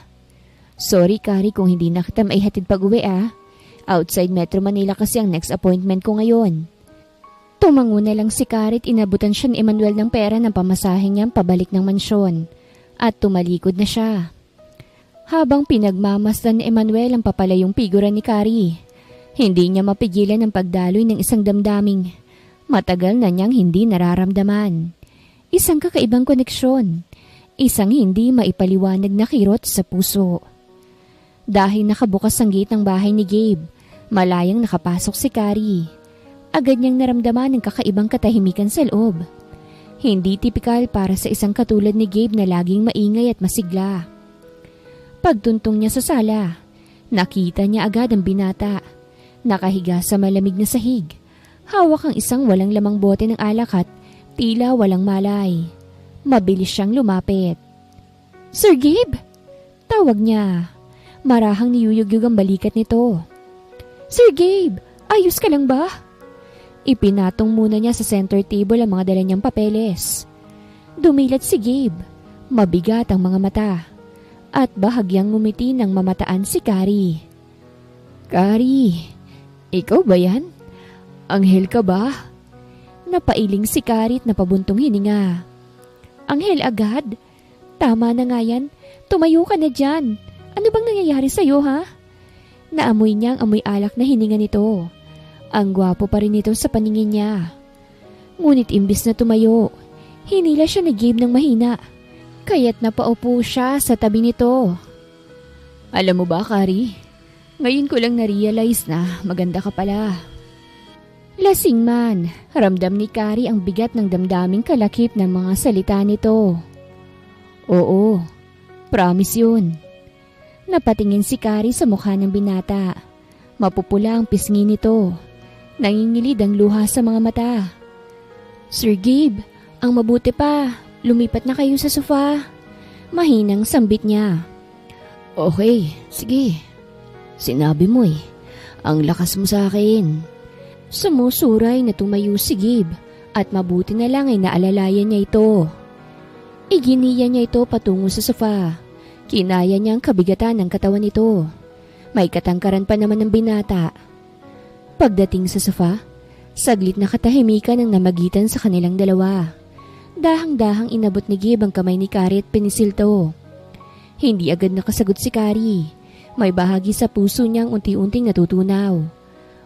Sorry Carrie kung hindi na kita maihatid pag-uwi ah. Outside Metro Manila kasi ang next appointment ko ngayon. Tumango na lang si Kari at inabutan siya ni Emmanuel ng pera ng pamasaheng niyang pabalik ng mansyon. At tumalikod na siya. Habang pinagmamasdan ni Emmanuel ang papalayong figura ni Kari, hindi niya mapigilan ang pagdaloy ng isang damdaming matagal na niyang hindi nararamdaman. Isang kakaibang koneksyon, isang hindi maipaliwanag na kirot sa puso. Dahil nakabukas ang gate ng bahay ni Gabe, malayang nakapasok si Kari. Agad niyang naramdaman ang kakaibang katahimikan sa loob. Hindi tipikal para sa isang katulad ni Gabe na laging maingay at masigla. Pagtuntong niya sa sala, nakita niya agad ang binata. Nakahiga sa malamig na sahig. Hawak ang isang walang lamang bote ng alak at tila walang malay. Mabilis siyang lumapit. "Sir Gabe!" Tawag niya. Marahang niyuyugyug ang balikat nito. "Sir Gabe! Ayos ka lang ba?" Ipinatong muna niya sa center table ang mga dala niyang papeles. Dumilat si Gabe. Mabigat ang mga mata. At bahagyang ngumiti ng mamataan si Kari. "Kari, ikaw ba yan? Anghel ka ba?" Napailing si Kari at napabuntong hininga. "Anghel agad? Tama na nga yan. Tumayo ka na dyan. Ano bang nangyayari sa'yo, ha?" Naamoy niya ang amoy alak na hininga nito. Ang gwapo pa rin nito sa paningin niya. Ngunit imbis na tumayo, hinila siya ni Gabe ng mahina. Kaya't napaupo siya sa tabi nito. "Alam mo ba, Kari? Ngayon ko lang na-realize na maganda ka pala." Lasing man, ramdam ni Kari ang bigat ng damdaming kalakip ng mga salita nito. "Oo, promise yun." Napatingin si Kari sa mukha ng binata. Mapupula ang pisngi nito. Nangingilid ang luha sa mga mata. "Sir Gabe, ang mabuti pa, lumipat na kayo sa sofa." Mahinang sambit niya. "Okay, sige. Sinabi mo eh. Ang lakas mo sa akin." Sumusuray na tumayo si Gabe at mabuti na lang ay naalalayan niya ito. Iginiya niya ito patungo sa sofa. Kinaya niya ang kabigatan ng katawan nito. May katangkaran pa naman ng binata. Pagdating sa sofa, saglit na katahimikan ang namagitan sa kanilang dalawa. Dahang-dahang inabot ni Gabe ang kamay ni Kari at pinisil to. Hindi agad nakasagot si Kari. May bahagi sa puso niyang unti-unting natutunaw.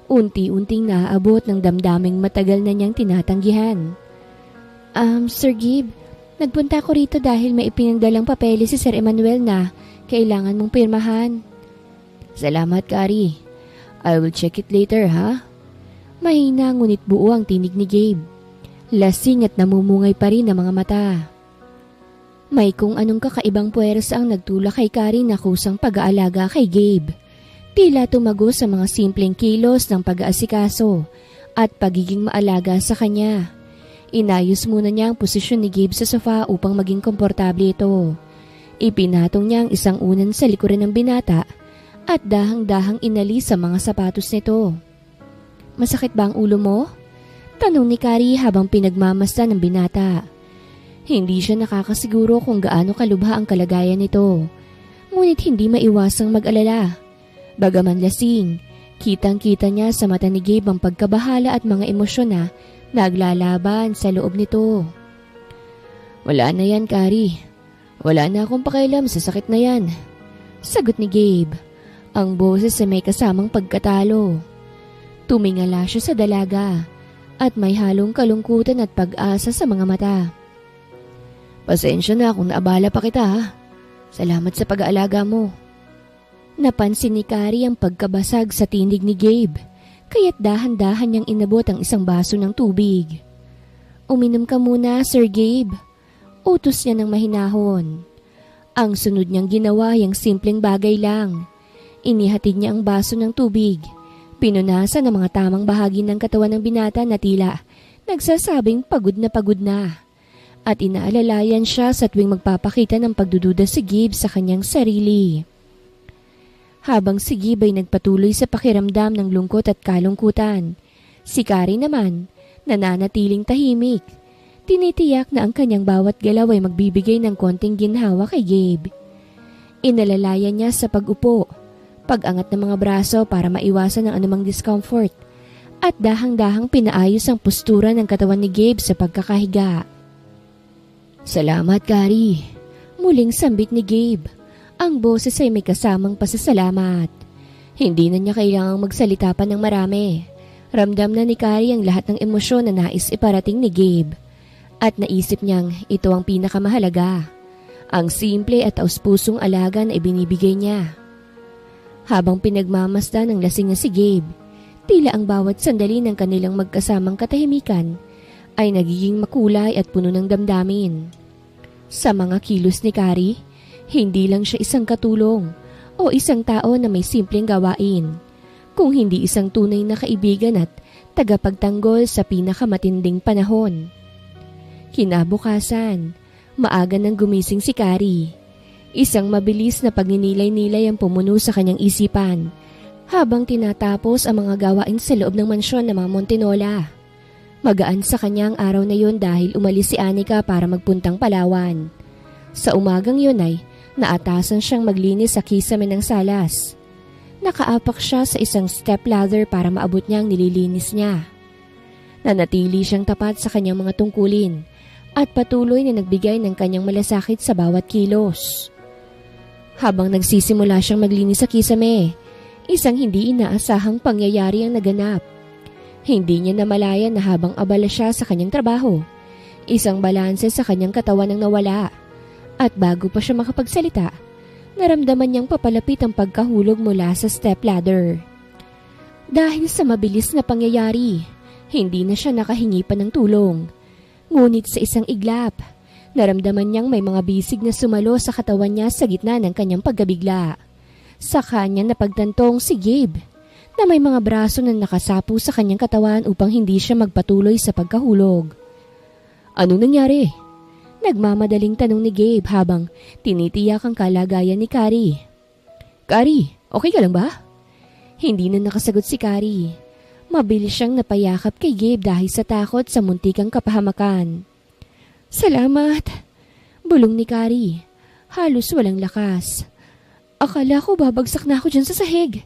Unti-unting naaabot ng damdaming matagal na niyang tinatanggihan. Sir Gabe, nagpunta ko rito dahil may ipinangdalang papeles si Sir Emmanuel na kailangan mong pirmahan." "Salamat, Kari. I will check it later, ha?" Mahina ngunit buo ang tinig ni Gabe. Lasing at namumungay pa rin ang mga mata. May kung anong kakaibang puwersa ang nagtulak kay Kari na kusang pag-aalaga kay Gabe. Tila tumago sa mga simpleng kilos ng pag-aasikaso at pagiging maalaga sa kanya. Inayos muna niya ang posisyon ni Gabe sa sofa upang maging komportable ito. Ipinatong niya ang isang unan sa likuran ng binata at dahang-dahang inalis sa mga sapatos nito. "Masakit ba ang ulo mo?" tanong ni Kari habang pinagmamasdan ng binata. Hindi siya nakakasiguro kung gaano kalubha ang kalagayan nito. Ngunit hindi maiwasang mag-alala. Bagaman lasing, kitang-kita niya sa mata ni Gabe ang pagkabahala at mga emosyon na naglalaban sa loob nito. "Wala na yan, Kari. Wala na akong pakialam sa sakit na yan," sagot ni Gabe. Ang boses ay may kasamang pagkatalo. Tumingala siya sa dalaga at may halong kalungkutan at pag-asa sa mga mata. "Pasensya na kung naabala pa kita, ha. Salamat sa pag-aalaga mo." Napansin ni Kari ang pagkabasag sa tinig ni Gabe, kaya't dahan-dahan niyang inabot ang isang baso ng tubig. "Uminom ka muna, Sir Gabe," utos niya ng mahinahon. Ang sunod niyang ginawa ay ang simpleng bagay lang. Inihatid niya ang baso ng tubig. Pinunasan ang mga tamang bahagi ng katawan ng binata na tila nagsasabing pagod na. At inaalalayan siya sa tuwing magpapakita ng pagdududa si Gabe sa kanyang sarili. Habang si Gabe ay nagpatuloy sa pakiramdam ng lungkot at kalungkutan, si Kari naman nananatiling tahimik. Tinitiyak na ang kanyang bawat galaw ay magbibigay ng konting ginhawa kay Gabe. Inalalayan niya sa pag-upo, pag-angat ng mga braso para maiwasan ang anumang discomfort, at dahang-dahang pinaayos ang postura ng katawan ni Gabe sa pagkakahiga. "Salamat, Kari," muling sambit ni Gabe. Ang boses ay may kasamang pasasalamat. Hindi na niya kailangang magsalita pa ng marami. Ramdam na ni Kari ang lahat ng emosyon na nais iparating ni Gabe. At naisip niyang ito ang pinakamahalaga. Ang simple at taus-pusong alaga na ibinibigay niya. Habang pinagmamasdan ng lasing na si Gabe, tila ang bawat sandali ng kanilang magkasamang katahimikan ay nagiging makulay at puno ng damdamin. Sa mga kilos ni Kari, hindi lang siya isang katulong o isang tao na may simpleng gawain, kung hindi isang tunay na kaibigan at tagapagtanggol sa pinakamatinding panahon. Kinabukasan, maaga nang gumising si Kari. Isang mabilis na pagninilay-nilay ang pumuno sa kanyang isipan habang tinatapos ang mga gawain sa loob ng mansyon ng mga Montinola. Magaan sa kanyang araw na yun dahil umalis si Anika para magpuntang Palawan. Sa umagang yun ay naatasan siyang maglinis sa kisame ng salas. Nakaapak siya sa isang step ladder para maabot niya ang nililinis niya. Nanatili siyang tapat sa kanyang mga tungkulin at patuloy na nagbigay ng kanyang malasakit sa bawat kilos. Habang nagsisimula siyang maglinis sa kisame, isang hindi inaasahang pangyayari ang naganap. Hindi niya namalayan na habang abala siya sa kanyang trabaho, isang balanse sa kanyang katawan ang nawala. At bago pa siya makapagsalita, naramdaman niyang papalapit ang pagkahulog mula sa stepladder. Dahil sa mabilis na pangyayari, hindi na siya nakahingi pa ng tulong. Ngunit sa isang iglap, naramdaman niyang may mga bisig na sumalo sa katawan niya sa gitna ng kanyang pagkabigla. Sa kanya napagtantong si Gabe na may mga braso na nakasapu sa kanyang katawan upang hindi siya magpatuloy sa pagkahulog. "Ano nangyari?" Nagmamadaling tanong ni Gabe habang tinitiyak ang kalagayan ni Kari. "Kari, okay ka lang ba?" Hindi na nakasagot si Kari. Mabilis siyang napayakap kay Gabe dahil sa takot sa muntikang kapahamakan. "Salamat," bulong ni Kari. Halos walang lakas. "Akala ko babagsak na ako dyan sa sahig."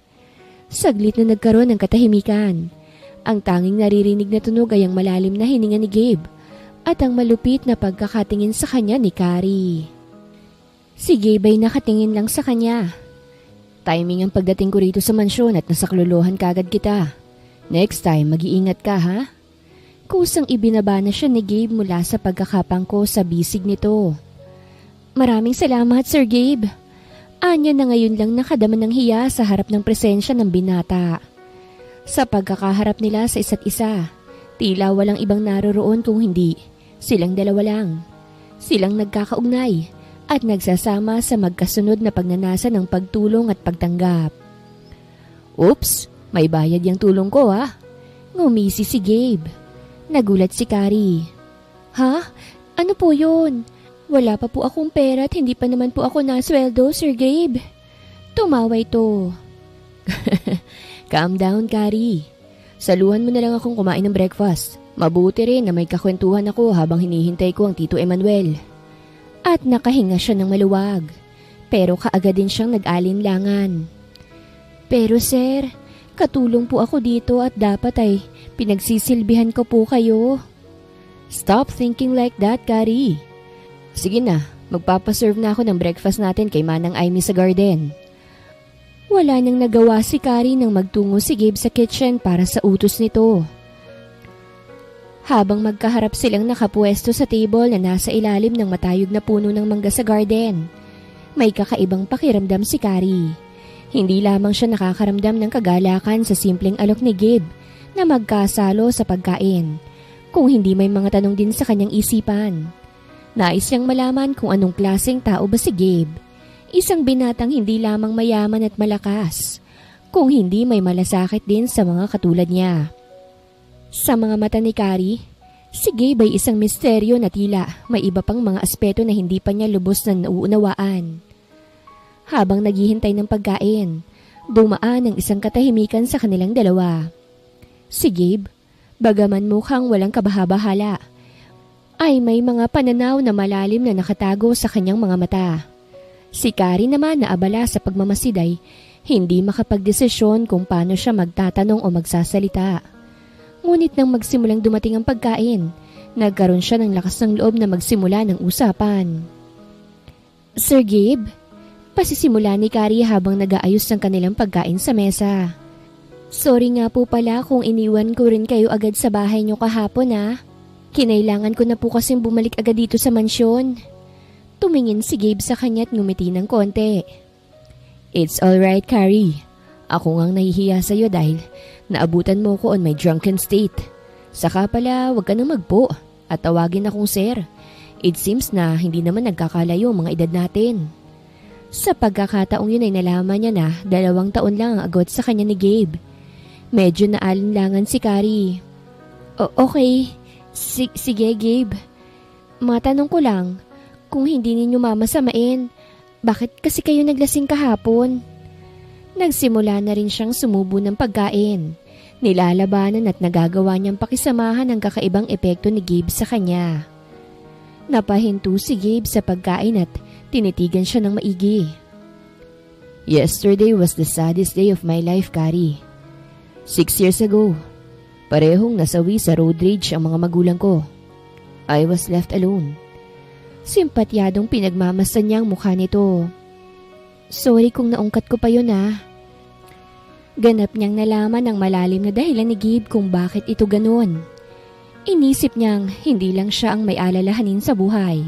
Saglit na nagkaroon ng katahimikan. Ang tanging naririnig na tunog ay ang malalim na hininga ni Gabe at ang malupit na pagkakatingin sa kanya ni Kari. Si Gabe ay nakatingin lang sa kanya. "Timing ang pagdating ko rito sa mansyon at nasaklolohan kagad kita. Next time, mag-iingat ka, ha?" Kusang ibinaba na siya ni Gabe mula sa pagkakapangko sa bisig nito. "Maraming salamat, Sir Gabe." Anya na ngayon lang nakadama ng hiya sa harap ng presensya ng binata. Sa pagkakaharap nila sa isa't isa, tila walang ibang naroroon kung hindi silang dalawa lang. Silang nagkakaugnay at nagsasama sa magkasunod na pagnanasa ng pagtulong at pagtanggap. "Oops, may bayad yung tulong ko, ha?" Ngumisi si Gabe. Nagulat si Kari. "Ha? Ano po yun? Wala pa po akong pera at hindi pa naman po ako nasweldo, Sir Gabe." Tumawa ito. "Calm down, Kari. Saluhan mo na lang akong kumain ng breakfast. Mabuti rin na may kakwentuhan ako habang hinihintay ko ang Tito Emmanuel." At nakahinga siya ng maluwag. Pero kaagad din siyang nag-alinlangan. "Pero sir, katulong po ako dito at dapat ay pinagsisilbihan ko po kayo." "Stop thinking like that, Kari. Sige na, magpapaserve na ako ng breakfast natin kay Manang Amy sa garden." Wala nang nagawa si Kari nang magtungo si Gabe sa kitchen para sa utos nito. Habang magkaharap silang nakapwesto sa table na nasa ilalim ng matayog na puno ng mangga sa garden, may kakaibang pakiramdam si Kari. Hindi lamang siya nakakaramdam ng kagalakan sa simpleng alok ni Gabe na magkasalo sa pagkain, kung hindi may mga tanong din sa kanyang isipan. Nais niyang malaman kung anong klaseng tao ba si Gabe. Isang binatang hindi lamang mayaman at malakas, kung hindi may malasakit din sa mga katulad niya. Sa mga mata ni Kari, si Gabe ay isang misteryo na tila may iba pang mga aspeto na hindi pa niya lubos na nauunawaan. Habang naghihintay ng pagkain, dumaan ang isang katahimikan sa kanilang dalawa. Si Gabe, bagaman mukhang walang kabahabahala, ay may mga pananaw na malalim na nakatago sa kanyang mga mata. Si Kari naman na abala sa pagmamasid ay Hindi makapagdesisyon kung paano siya magtatanong o magsasalita. Ngunit nang magsimulang dumating ang pagkain, nagkaroon siya ng lakas ng loob na magsimula ng usapan. Sir Gabe, pasisimula ni Carrie habang nag-aayos ng kanilang pagkain sa mesa. Sorry nga po pala kung iniwan ko rin kayo agad sa bahay niyo kahapon Kinailangan ko na po kasing bumalik agad dito sa mansyon. Tumingin si Gabe sa kanya at ngumiti ng konti. It's alright, Carrie. Ako ngang nahihiya sa'yo dahil naabutan mo ko on my drunken state. Saka pala, wag ka nang magpo at tawagin akong sir. It seems na hindi naman nagkakalayo ang mga edad natin. Sa pagkakataong yun ay nalaman niya na 2 taon lang ang agwat sa kanya ni Gabe. Medyo naalinlangan si Carrie. Okay, sige Gabe. Matanong ko lang, kung hindi ninyo mamasamain, bakit kasi kayo naglasing kahapon? Nagsimula na rin siyang sumubo ng pagkain. Nilalabanan at nagagawa niyang pakisamahan ang kakaibang epekto ni Gabe sa kanya. Napahinto si Gabe sa pagkain at tinitigan siya ng maigi. Yesterday was the saddest day of my life, Carrie. 6 years ago, parehong nasawi sa road rage ang mga magulang ko. I was left alone. Simpatyadong pinagmamasdan niya ang mukha nito. Sorry kung naungkat ko pa yun Ganap niyang nalaman ang malalim na dahilan ni Gabe kung bakit ito ganoon. Inisip niyang hindi lang siya ang may alalahanin sa buhay.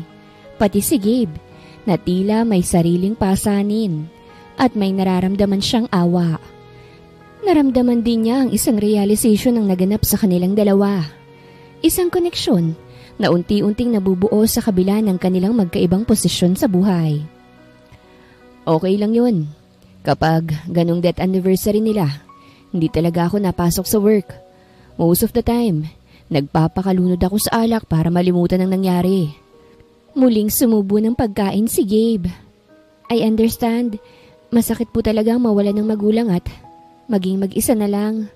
Pati si Gabe, na tila may sariling pasanin at may nararamdaman siyang awa. Naramdaman din niya ang isang realization ang naganap sa kanilang dalawa. Isang koneksyon na unti-unting nabubuo sa kabila ng kanilang magkaibang posisyon sa buhay. Okay lang yun. Kapag ganong death anniversary nila, hindi talaga ako napasok sa work. Most of the time, nagpapakalunod ako sa alak para malimutan ang nangyari. Muling sumubo ng pagkain si Gabe. I understand, masakit po talaga mawala ng magulang at maging mag-isa na lang.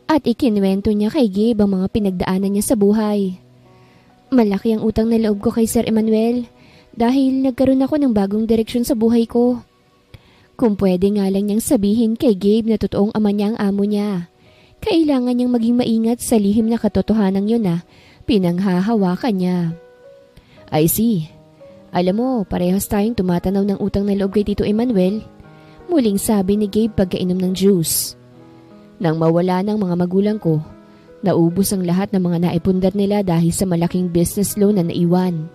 At ikinwento niya kay Gabe ang mga pinagdaanan niya sa buhay. Malaki ang utang na loob ko kay Sir Emmanuel dahil nagkaroon ako ng bagong direksyon sa buhay ko. Kung pwede nga lang niyang sabihin kay Gabe na totoong ama niya ang amo niya. Kailangan niyang maging maingat sa lihim na katotohanan yun na pinanghahawakan niya. I see. Alam mo, parehas tayong tumatanaw ng utang na loob kay Tito Emmanuel. Muling sabi ni Gabe pagkainom ng juice. Nang mawala ng mga magulang ko, naubos ang lahat ng mga naipundar nila dahil sa malaking business loan na naiwan.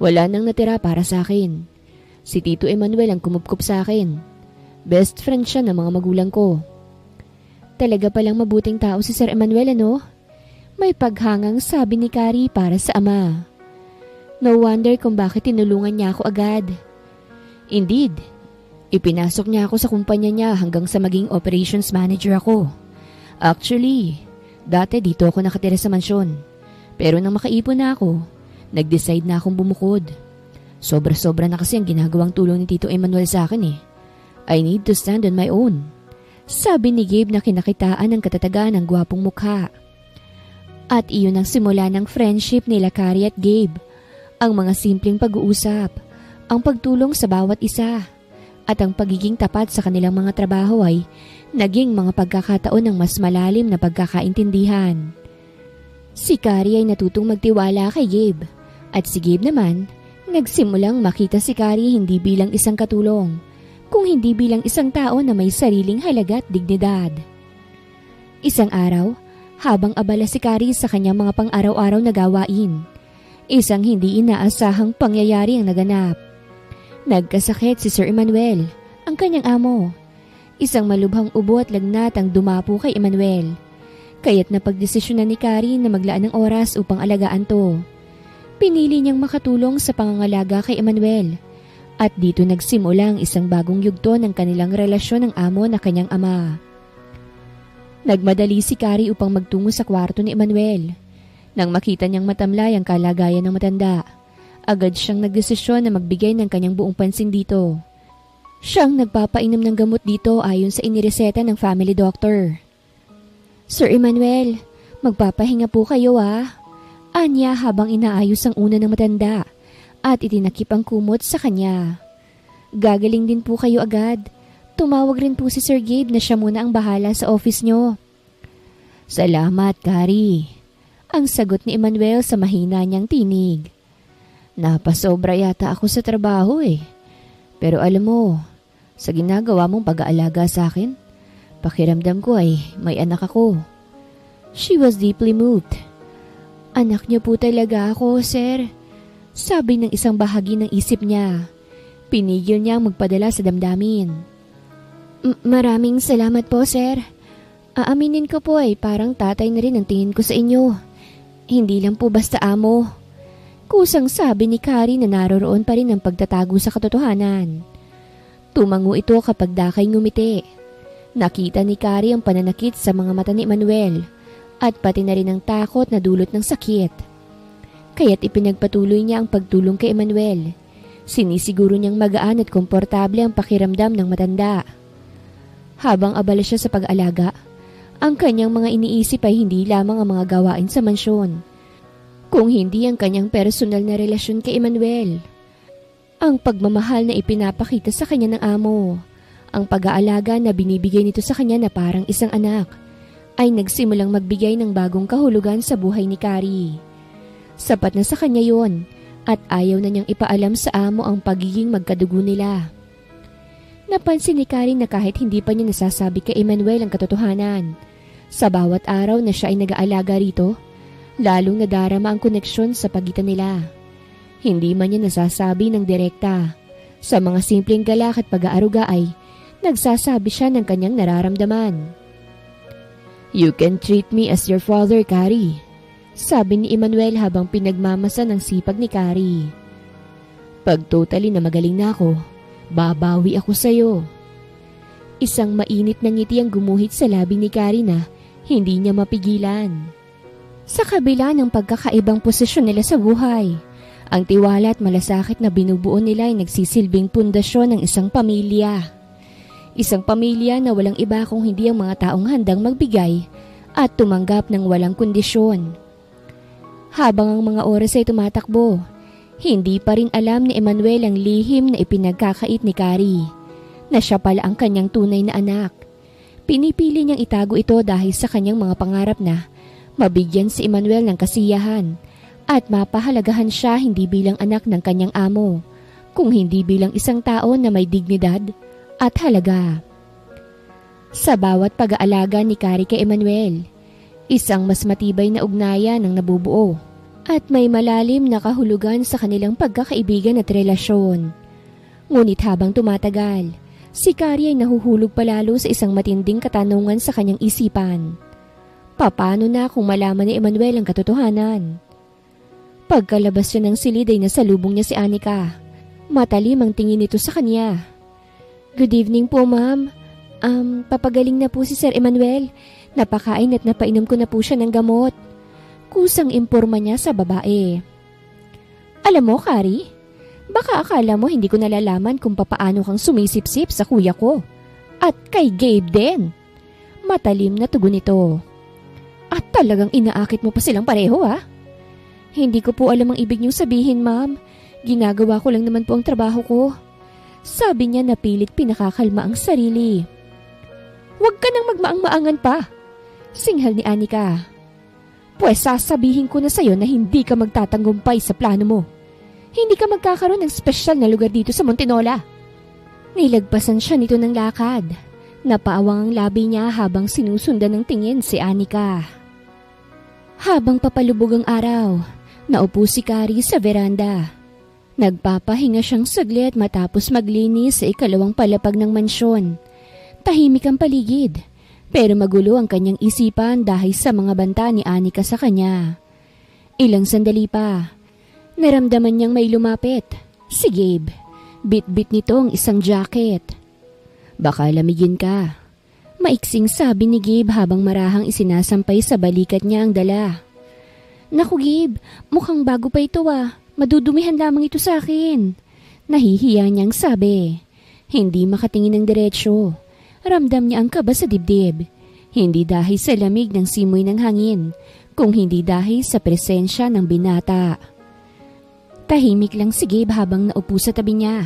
Wala nang natira para sa akin. Si Tito Emmanuel ang kumupkup sa akin. Best friend siya ng mga magulang ko. Talaga palang mabuting tao si Sir Emmanuel, ano? May paghangang sabi ni Carrie para sa ama. No wonder kung bakit tinulungan niya ako agad. Indeed, ipinasok niya ako sa kumpanya niya hanggang sa maging operations manager ako. Actually, dati dito ako nakatira sa mansyon. Pero nang makaipon na ako, nag-decide na akong bumukod. Sobra-sobra na kasi ang ginagawang tulong ni Tito Emmanuel sa akin I need to stand on my own. Sabi ni Gabe na kinakitaan ng katatagan ng gwapong mukha. At iyon ang simula ng friendship nila Carrie at Gabe. Ang mga simpleng pag-uusap, ang pagtulong sa bawat isa, at ang pagiging tapat sa kanilang mga trabaho ay naging mga pagkakataon ng mas malalim na pagkakaintindihan. Si Carrie ay natutong magtiwala kay Gabe, at si Gabe naman, nagsimulang makita si Carrie hindi bilang isang katulong, kung hindi bilang isang tao na may sariling halaga at dignidad. Isang araw, habang abala si Carrie sa kanyang mga pang-araw-araw na gawain, isang hindi inaasahang pangyayari ang naganap. Nagkasakit si Sir Emmanuel, ang kanyang amo. Isang malubhang ubo at lagnat ang dumapo kay Emmanuel. Kaya't napagdesisyonan ni Carrie na maglaan ng oras upang alagaan to. Pinili niyang makatulong sa pangangalaga kay Emmanuel. At dito nagsimula ang isang bagong yugto ng kanilang relasyon ng amo na kanyang ama. Nagmadali si Carrie upang magtungo sa kwarto ni Emmanuel. Nang makita niyang matamlay ang kalagayan ng matanda, agad siyang nagdesisyon na magbigay ng kanyang buong pansin dito. Siyang nagpapainom ng gamot dito ayon sa inireseta ng family doctor. Sir Emmanuel, magpapahinga po kayo Anya habang inaayos ang una ng matanda at itinakip ang kumot sa kanya. Gagaling din po kayo agad. tumawag rin po si Sir Gabe na siya muna ang bahala sa office nyo. Salamat, Kari. Ang sagot ni Emmanuel sa mahina niyang tinig. Napasobra yata ako sa trabaho eh. Pero alam mo, sa ginagawa mong pag-aalaga sa akin, pakiramdam ko ay may anak ako. She was deeply moved. Anak niyo po talaga ako, sir. Sabi ng isang bahagi ng isip niya. Pinigil niya ang magpadala sa damdamin. Maraming salamat po, sir. Aaminin ko po ay parang tatay na rin ang tingin ko sa inyo. Hindi lang po basta amo. Kusang sabi ni Kari na naroroon pa rin ang pagtatago sa katotohanan. Tumango ito kapag dakay ngumiti. Nakita ni Kari ang pananakit sa mga mata ni Manuel at pati na rin ang takot na dulot ng sakit. Kaya't ipinagpatuloy niya ang pagtulong kay Emmanuel. Sinisiguro niyang magaan at komportable ang pakiramdam ng matanda. Habang abala siya sa pag-alaga, ang kanyang mga iniisip ay hindi lamang ang mga gawain sa mansyon, kung hindi ang kanyang personal na relasyon kay Emmanuel. Ang pagmamahal na ipinapakita sa kanya ng amo, ang pag-aalaga na binibigay nito sa kanya na parang isang anak, ay nagsimulang magbigay ng bagong kahulugan sa buhay ni Kari. Sapat na sa kanya yon at ayaw na niyang ipaalam sa amo ang pagiging magkadugo nila. Napansin ni Kari na kahit hindi pa niya nasasabi kay Emmanuel ang katotohanan, sa bawat araw na siya ay nag-aalaga rito, lalong nadarama ang koneksyon sa pagitan nila. Hindi man niya nasasabi ng direkta. Sa mga simpleng galak at pag-aaruga ay nagsasabi siya ng kanyang nararamdaman. You can treat me as your father, Kari. Sabi ni Emmanuel habang pinagmamasa ng sipag ni Kari. Pag totally na magaling na ako, babawi ako sa'yo. Isang mainit na ngiti ang gumuhit sa labi ni Kari na hindi niya mapigilan. Sa kabila ng pagkakaibang posisyon nila sa buhay, ang tiwala at malasakit na binubuo nila ay nagsisilbing pundasyon ng isang pamilya. Isang pamilya na walang iba kung hindi ang mga taong handang magbigay at tumanggap ng walang kondisyon. Habang ang mga oras ay tumatakbo, hindi pa rin alam ni Emmanuel ang lihim na ipinagkakait ni Kari, na siya pala ang kanyang tunay na anak. Pinipili niyang itago ito dahil sa kanyang mga pangarap na mabigyan si Emmanuel ng kasiyahan at mapahalagahan siya hindi bilang anak ng kanyang amo, kung hindi bilang isang tao na may dignidad at halaga. Sa bawat pag-aalaga ni Kari kay Emmanuel, isang mas matibay na ugnayan ang nabubuo at may malalim na kahulugan sa kanilang pagkakaibigan at relasyon. Ngunit habang tumatagal, si Kari ay nahuhulog palalo sa isang matinding katanungan sa kanyang isipan. Paano na kung malaman ni Emmanuel ang katotohanan? Pagkalabas siya ng silid ay nasalubong niya si Anika. Matalim ang tingin nito sa kanya. Good evening po, ma'am. Papagaling na po si Sir Emmanuel. Napakain at napainom ko na po siya ng gamot. Kusang imporma niya sa babae. Alam mo, Kari, baka akala mo hindi ko nalalaman kung papaano kang sumisip-sip sa kuya ko. At kay Gabe din. Matalim na tugon nito. At talagang inaakit mo pa silang pareho, ha? Hindi ko po alam ang ibig niyong sabihin, ma'am. Ginagawa ko lang naman po ang trabaho ko. Sabi niya na pilit pinakakalma ang sarili. Huwag ka nang magmaang-maangan pa, singhal ni Anika. Pues sasabihin ko na sa'yo na hindi ka magtatanggumpay sa plano mo. Hindi ka magkakaroon ng espesyal na lugar dito sa Montenola. Nilagpasan siya nito ng lakad. Napaawang ang labi niya habang sinusundan ng tingin si Anika. Habang papalubog ang araw, naupo si Kari sa veranda. Nagpapahinga siyang saglit matapos maglinis sa ikalawang palapag ng mansyon. Tahimik ang paligid, pero magulo ang kanyang isipan dahil sa mga banta ni Anika sa kanya. Ilang sandali pa, naramdaman niyang may lumapit. Si Gabe. Bit-bit nito ang isang jacket. Baka lamigin ka. Maiksing sabi ni Gabe habang marahang isinasampay sa balikat niya ang dala. Naku Gabe, mukhang bago pa ito ah. Madudumihan lamang ito sa akin. Nahihiya niyang sabi. Hindi makatingin ng diretsyo. Ramdam niya ang kaba sa dibdib. Hindi dahil sa lamig ng simoy ng hangin, kung hindi dahil sa presensya ng binata. Tahimik lang si Gabe habang naupo sa tabi niya.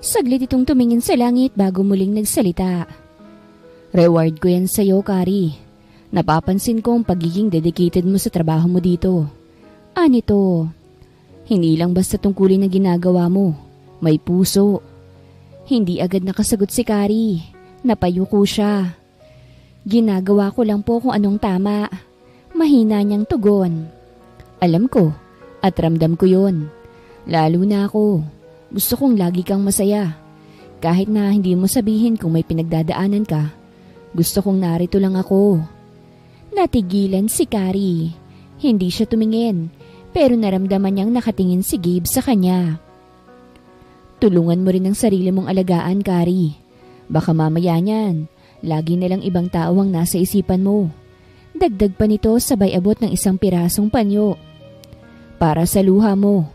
Saglit itong tumingin sa langit bago muling nagsalita. Reward ko yan sa'yo, Kari. Napapansin ko ang pagiging dedicated mo sa trabaho mo dito. Anito, hindi lang basta tungkulin na ginagawa mo. May puso. Hindi agad nakasagot si Kari. Napayuko siya. Ginagawa ko lang po kung anong tama. Mahina niyang tugon. Alam ko at ramdam ko yon. Lalo na ako. Gusto kong lagi kang masaya. Kahit na hindi mo sabihin kung may pinagdadaanan ka, gusto kong narito lang ako. Natigilan si Kari. Hindi siya tumingin, pero naramdaman niyang nakatingin si Gabe sa kanya. Tulungan mo rin ang sarili mong alagaan, Kari. Baka mamaya niyan, lagi nalang ibang tao ang nasa isipan mo. Dagdag pa nito sabay abot ng isang pirasong panyo. Para sa luha mo.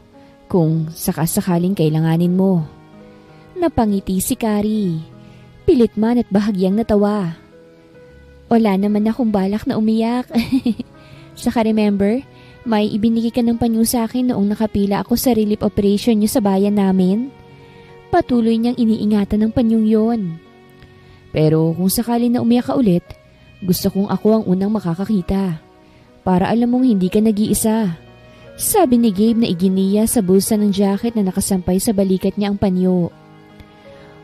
Kung sakasakaling kailanganin mo. Napangiti si Kari. Pilit man at bahagyang natawa. Wala naman akong balak na umiyak. Saka remember, may ibinigay ka ng panyo sa akin noong nakapila ako sa relief operation niyo sa bayan namin. Patuloy niyang iniingatan ng panyong yon. Pero kung sakali na umiyak ka ulit, gusto kong ako ang unang makakakita. Para alam mong hindi ka nag-iisa. Sabi ni Gabe na iginiya sa bulsa ng jacket na nakasampay sa balikat niya ang panyo.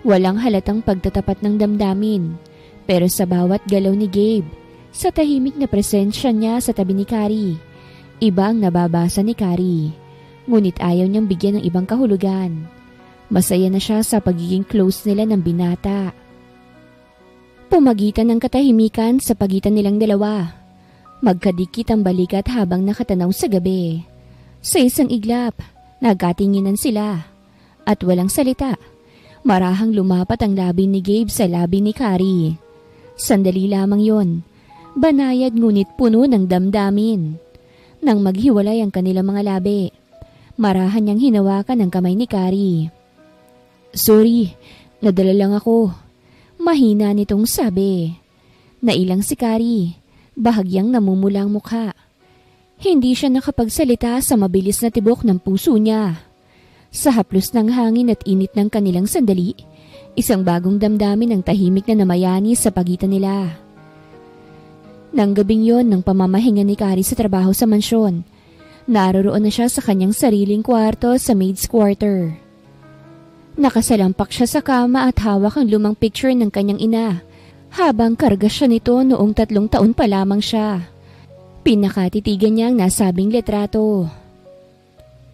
Walang halatang pagtatapat ng damdamin, pero sa bawat galaw ni Gabe, sa tahimik na presensya niya sa tabi ni Kari, iba ang nababasa ni Kari. Ngunit ayaw niyang bigyan ng ibang kahulugan. Masaya na siya sa pagiging close nila ng binata. Pumagitan ng katahimikan sa pagitan nilang dalawa. Magkadikit ang balikat habang nakatanaw sa gabi. Sa isang iglap, nagkatinginan sila. At walang salita, marahang lumapat ang labi ni Gabe sa labi ni Kari. Sandali lamang yon, banayad ngunit puno ng damdamin. Nang maghiwalay ang kanilang mga labi, marahan niyang hinawakan ang kamay ni Kari. Sorry, nadala lang ako. Mahina nitong sabi. Nailang si Kari, bahagyang namumula ang mukha. Hindi siya nakapagsalita sa mabilis na tibok ng puso niya. Sa haplos ng hangin at init ng kanilang sandali, isang bagong damdamin ang tahimik na namayani sa pagitan nila. Nang gabing yon ng pamamahinga ni Kari sa trabaho sa mansyon, naroroon na siya sa kanyang sariling kwarto sa maid's quarter. Nakasalampak siya sa kama at hawak ang lumang picture ng kanyang ina, habang karga siya nito noong 3 taon pa lamang siya. Pinakatitigan niya ang nasabing litrato.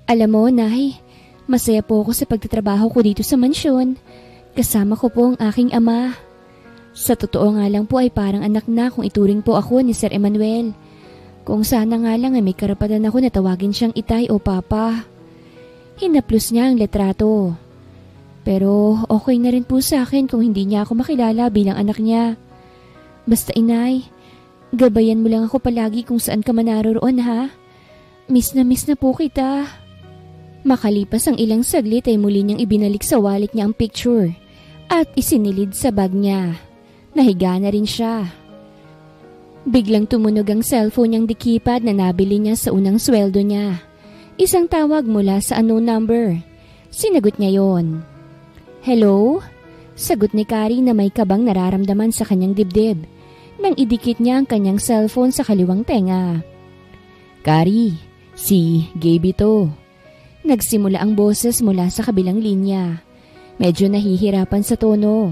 Alam mo, Nay, masaya po ako sa pagtatrabaho ko dito sa mansyon. Kasama ko po ang aking ama. Sa totoo nga lang po ay parang anak na kung ituring po ako ni Sir Emmanuel. Kung sana nga lang ay may karapatan ako na tawagin siyang itay o papa. Hinaplos niya ang litrato. Pero okay na rin po sa akin kung hindi niya ako makilala bilang anak niya. Basta inay, gabayan mo lang ako palagi kung saan ka man naroroon ha. Miss na po kita. Makalipas ang ilang saglit ay muli niyang ibinalik sa wallet niya ang picture at isinilid sa bag niya. Nahiga na rin siya. Biglang tumunog ang cellphone niyang dikipad na nabili niya sa unang sweldo niya. Isang tawag mula sa unknown number. Sinagot niya yon. Hello? Sagot ni Kari na may kabang nararamdaman sa kanyang dibdib nang idikit niya ang kanyang cellphone sa kaliwang tenga. Kari, si Gabe ito. Nagsimula ang boses mula sa kabilang linya. Medyo nahihirapan sa tono.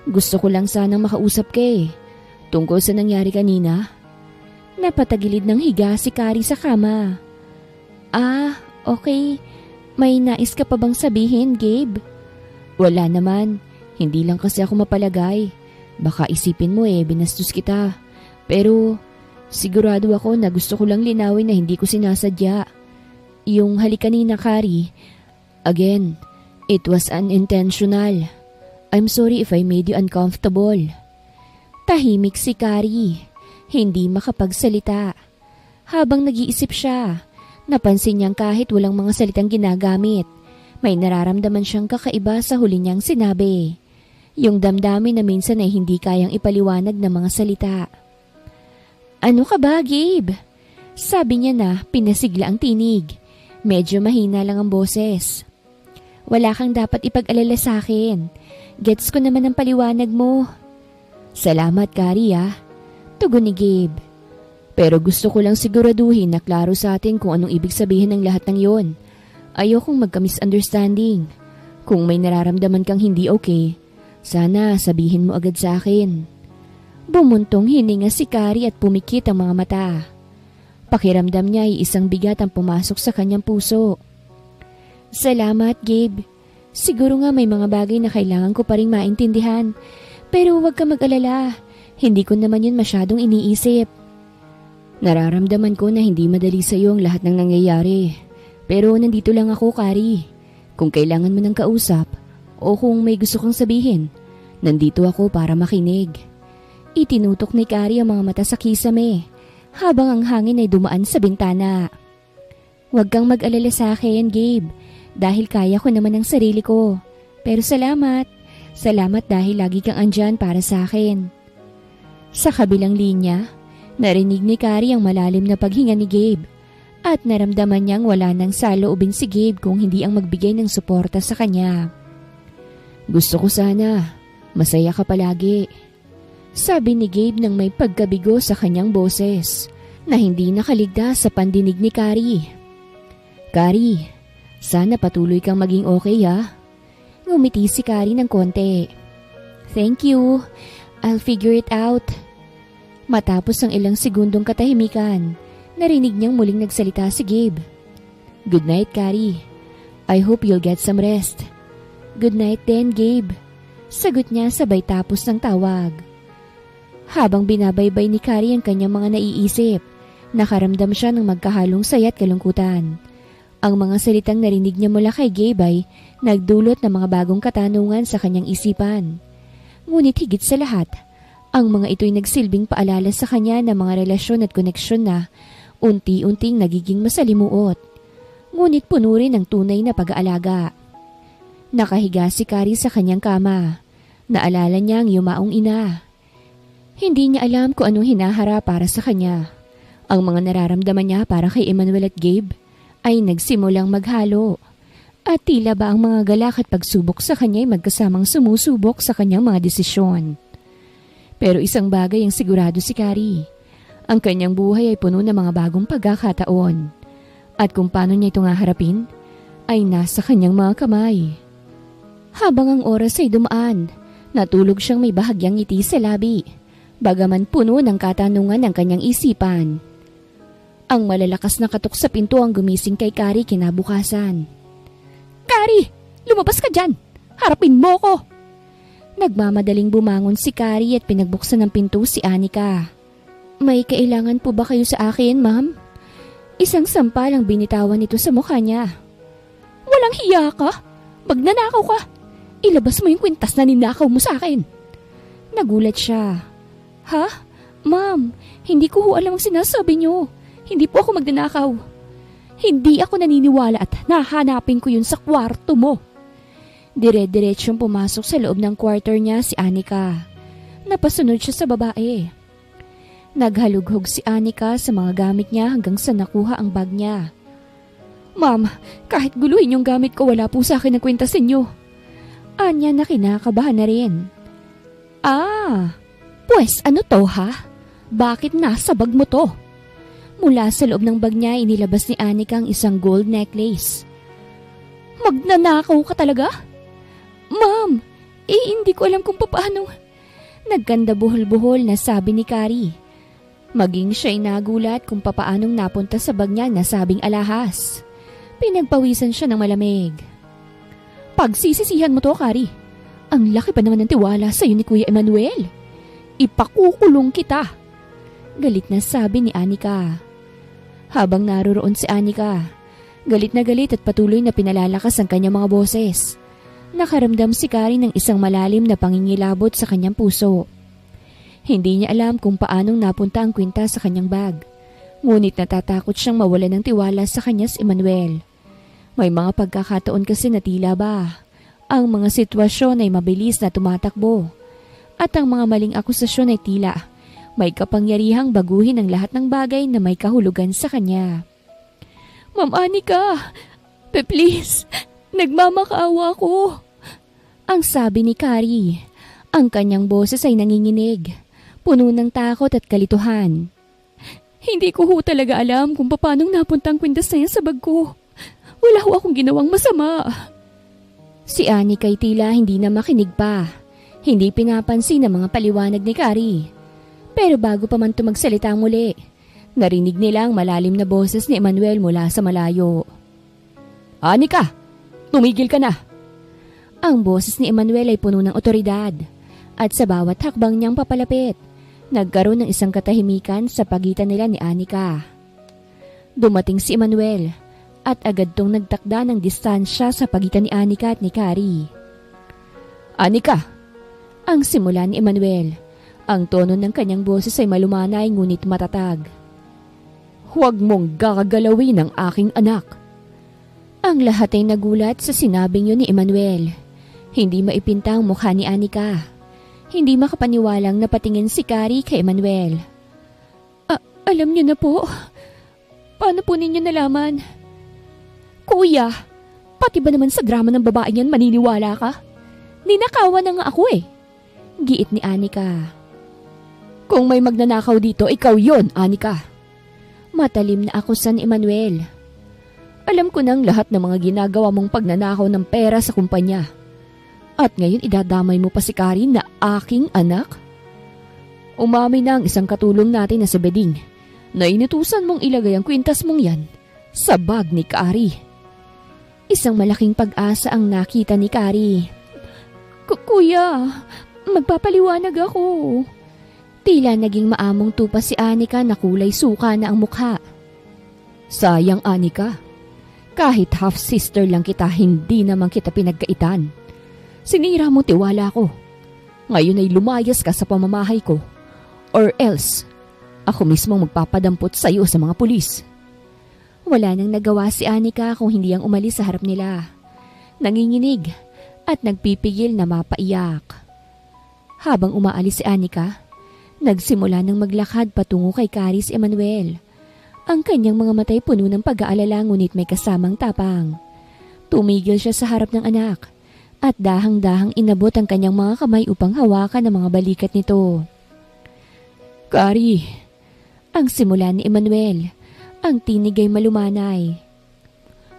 Gusto ko lang sanang makausap ka tungkol sa nangyari kanina. Napatagilid ng higa si Kari sa kama. Ah, okay. May nais ka pa bang sabihin, Gabe? Wala naman. Hindi lang kasi ako mapalagay. Baka isipin mo binastos kita. Pero sigurado ako na gusto ko lang linawin na hindi ko sinasadya. Yung halik kanina, Kari. Again, it was unintentional. I'm sorry if I made you uncomfortable. Tahimik si Kari. Hindi makapagsalita. Habang nag-iisip siya, napansin niyang kahit walang mga salitang ginagamit, may nararamdaman siyang kakaiba sa huli niyang sinabi. Yung damdamin na minsan ay hindi kayang ipaliwanag ng mga salita. Ano ka ba, Gabe? Sabi niya na pinasigla ang tinig. Medyo mahina lang ang boses. Wala kang dapat ipag-alala sa akin. Gets ko naman ang paliwanag mo. Salamat, Kari Tugon ni Gabe. Pero gusto ko lang siguraduhin na klaro sa atin kung anong ibig sabihin ng lahat ng yon. Ayokong magka-misunderstanding. Kung may nararamdaman kang hindi okay, sana sabihin mo agad sa akin. Bumuntong hininga si Kari at pumikit ang mga mata. Pakiramdam niya ay isang bigat ang pumasok sa kanyang puso. Salamat, Gabe. Siguro nga may mga bagay na kailangan ko pa rin maintindihan. Pero huwag ka mag-alala. Hindi ko naman yun masyadong iniisip. Nararamdaman ko na hindi madali sa iyo ang lahat ng nangyayari. Pero nandito lang ako, Kari. Kung kailangan mo ng kausap o kung may gusto kong sabihin, nandito ako para makinig. Itinutok ni Kari ang mga mata sa kisame habang ang hangin ay dumaan sa bintana. Huwag kang mag-alala sa akin, Gabe, dahil kaya ko naman ang sarili ko. Pero salamat. Salamat dahil lagi kang andyan para sa akin. Sa kabilang linya, narinig ni Kari ang malalim na paghinga ni Gabe at naramdaman niyang wala nang saloobin si Gabe kung hindi ang magbigay ng suporta sa kanya. Gusto ko sana, masaya ka palagi. Sabi ni Gabe nang may pagkabigo sa kanyang boses na hindi nakaligtas sa pandinig ni Kari. Kari, sana patuloy kang maging okay Ngumiti si Kari ng konti. Thank you, I'll figure it out. Matapos ang ilang segundong katahimikan, narinig niyang muling nagsalita si Gabe. Good night, Kari. I hope you'll get some rest. Good night din, Gabe. Sagot niya sabay tapos ng tawag. Habang binabaybay ni Kari ang kanyang mga naiisip, nakaramdam siya ng magkahalong saya at kalungkutan. Ang mga salitang narinig niya mula kay Gabe ay nagdulot ng mga bagong katanungan sa kanyang isipan. Ngunit higit sa lahat, ang mga ito'y nagsilbing paalala sa kanya ng mga relasyon at koneksyon na unti-unting nagiging masalimuot. Ngunit puno rin ng tunay na pag-aalaga. Nakahiga si Kari sa kanyang kama. Naalala niya ang yumaong ina. Hindi niya alam kung anong hinaharap para sa kanya. Ang mga nararamdaman niya para kay Emmanuel at Gabe ay nagsimulang maghalo. At tila ba ang mga galak at pagsubok sa kanya ay magkasamang sumusubok sa kanyang mga desisyon. Pero isang bagay ang sigurado si Kari. Ang kanyang buhay ay puno ng mga bagong pagkakataon. At kung paano niya ito haharapin, ay nasa kanyang mga kamay. Habang ang oras ay dumaan, natulog siyang may bahagyang ngiti sa labi, bagaman puno ng katanungan ng kanyang isipan. Ang malalakas na katok sa pinto ang gumising kay Kari kinabukasan. Kari! Lumabas ka dyan! Harapin mo ko! Nagmamadaling bumangon si Kari at pinagbuksan ng pinto si Anika. May kailangan po ba kayo sa akin, ma'am? Isang sampal ang binitawan nito sa mukha niya. Walang hiya ka? Magnanakaw ka? Ilabas mo yung kwintas na ninakaw mo sa akin. Nagulat siya. Ha? Ma'am, hindi ko ho alam ang sinasabi niyo. Hindi po ako magnanakaw. Hindi ako naniniwala at nahanapin ko yun sa kwarto mo. Dire-diretsyong pumasok sa loob ng quarter niya si Anika. Napasunod siya sa babae. Naghalughog si Anika sa mga gamit niya hanggang sa nakuha ang bag niya. Ma'am, kahit guluhin yung gamit ko, wala po sa akin ang kwintas ninyo. Anya na kinakabahan na rin. Pues ano to ha? Bakit nasa bag mo to? Mula sa loob ng bag niya, inilabas ni Anika ang isang gold necklace. Magnanakaw ka talaga? Ma'am, hindi ko alam kung paano. Nagkanda buhol-buhol na sabi ni Kari. Maging siya'y nagulat kung papaanong napunta sa bag niya na sabing alahas. Pinagpawisan siya ng malamig. Pagsisisihan mo to, Kari. Ang laki pa naman ng tiwala sa'yo ni Kuya Emmanuel. Ipakukulong kita. Galit na sabi ni Anika. Habang naroroon si Anika, galit na galit at patuloy na pinalalakas ang kanyang mga boses. Nakaramdam si Kari ng isang malalim na pangingilabot sa kanyang puso. Hindi niya alam kung paanong napunta ang kwintas sa kanyang bag. Ngunit natatakot siyang mawalan ng tiwala sa kanya si Emmanuel. May mga pagkakataon kasi na tila ba ang mga sitwasyon ay mabilis na tumatakbo. At ang mga maling akusasyon ay tila may kapangyarihang baguhin ang lahat ng bagay na may kahulugan sa kanya. Ma'am Anika, please, Nagmamakaawa ko. Ang sabi ni Kari. Ang kanyang boses ay nanginginig, puno ng takot at kalituhan. Hindi ko ho talaga alam kung paanong napunta ang kwintas na yan sa bag ko. Wala ho akong ginawang masama. Si Anika ay tila hindi na makinig pa. Hindi pinapansin ang mga paliwanag ni Kari. Pero bago pa man ito magsalita muli, narinig nila ang malalim na boses ni Emmanuel mula sa malayo. Anika, tumigil ka na! Ang boses ni Emmanuel ay puno ng otoridad at sa bawat hakbang niyang papalapit, nagkaroon ng isang katahimikan sa pagitan nila ni Anika. Dumating si Emmanuel at agad tong nagtakda ng distansya sa pagitan ni Anika at ni Kari. Anika! Ang simula ni Emmanuel. Ang tono ng kanyang boses ay malumanay ngunit matatag. Huwag mong gagalawin ang aking anak. Ang lahat ay nagulat sa sinabing yun ni Emmanuel. Hindi maipinta ang mukha ni Anika. Hindi makapaniwalang napatingin si Kari kay Emmanuel. Alam niyo na po. Paano po ninyo nalaman? Kuya, pati ba naman sa drama ng babae niyan maniniwala ka? Ninakawan na nga ako eh. Giit ni Anika. Kung may magnanakaw dito, ikaw yon, Anika. Matalim na akusan ni Emmanuel. Alam ko nang lahat ng mga ginagawa mong pagnanakaw ng pera sa kumpanya. At ngayon idadamay mo pa si Kari na aking anak? Umami na ang isang katulong natin na si Beding na inutusan mong ilagay ang kwintas mong yan sa bag ni Kari. Isang malaking pag-asa ang nakita ni Kari. Kuya, magpapaliwanag ako. Tila naging maamong tupa si Anika na kulay suka na ang mukha. Sayang, Anika. Kahit half-sister lang kita, hindi naman kita pinagkaitan. Sinira mo tiwala ko. Ngayon ay lumayas ka sa pamamahay ko. Or else, ako mismo magpapadampot sa iyo sa mga pulis. Wala nang nagawa si Anika kung hindi ang umalis sa harap nila. Nanginginig at nagpipigil na mapaiyak. Habang umaalis si Anika, nagsimula ng maglakad patungo kay Kari si Emmanuel. Ang kanyang mga matay puno ng pag-aalala ngunit may kasamang tapang. Tumigil siya sa harap ng anak at dahang-dahang inabot ang kanyang mga kamay upang hawakan ang mga balikat nito. Kari, ang simula ni Emmanuel, ang tinig ay malumanay.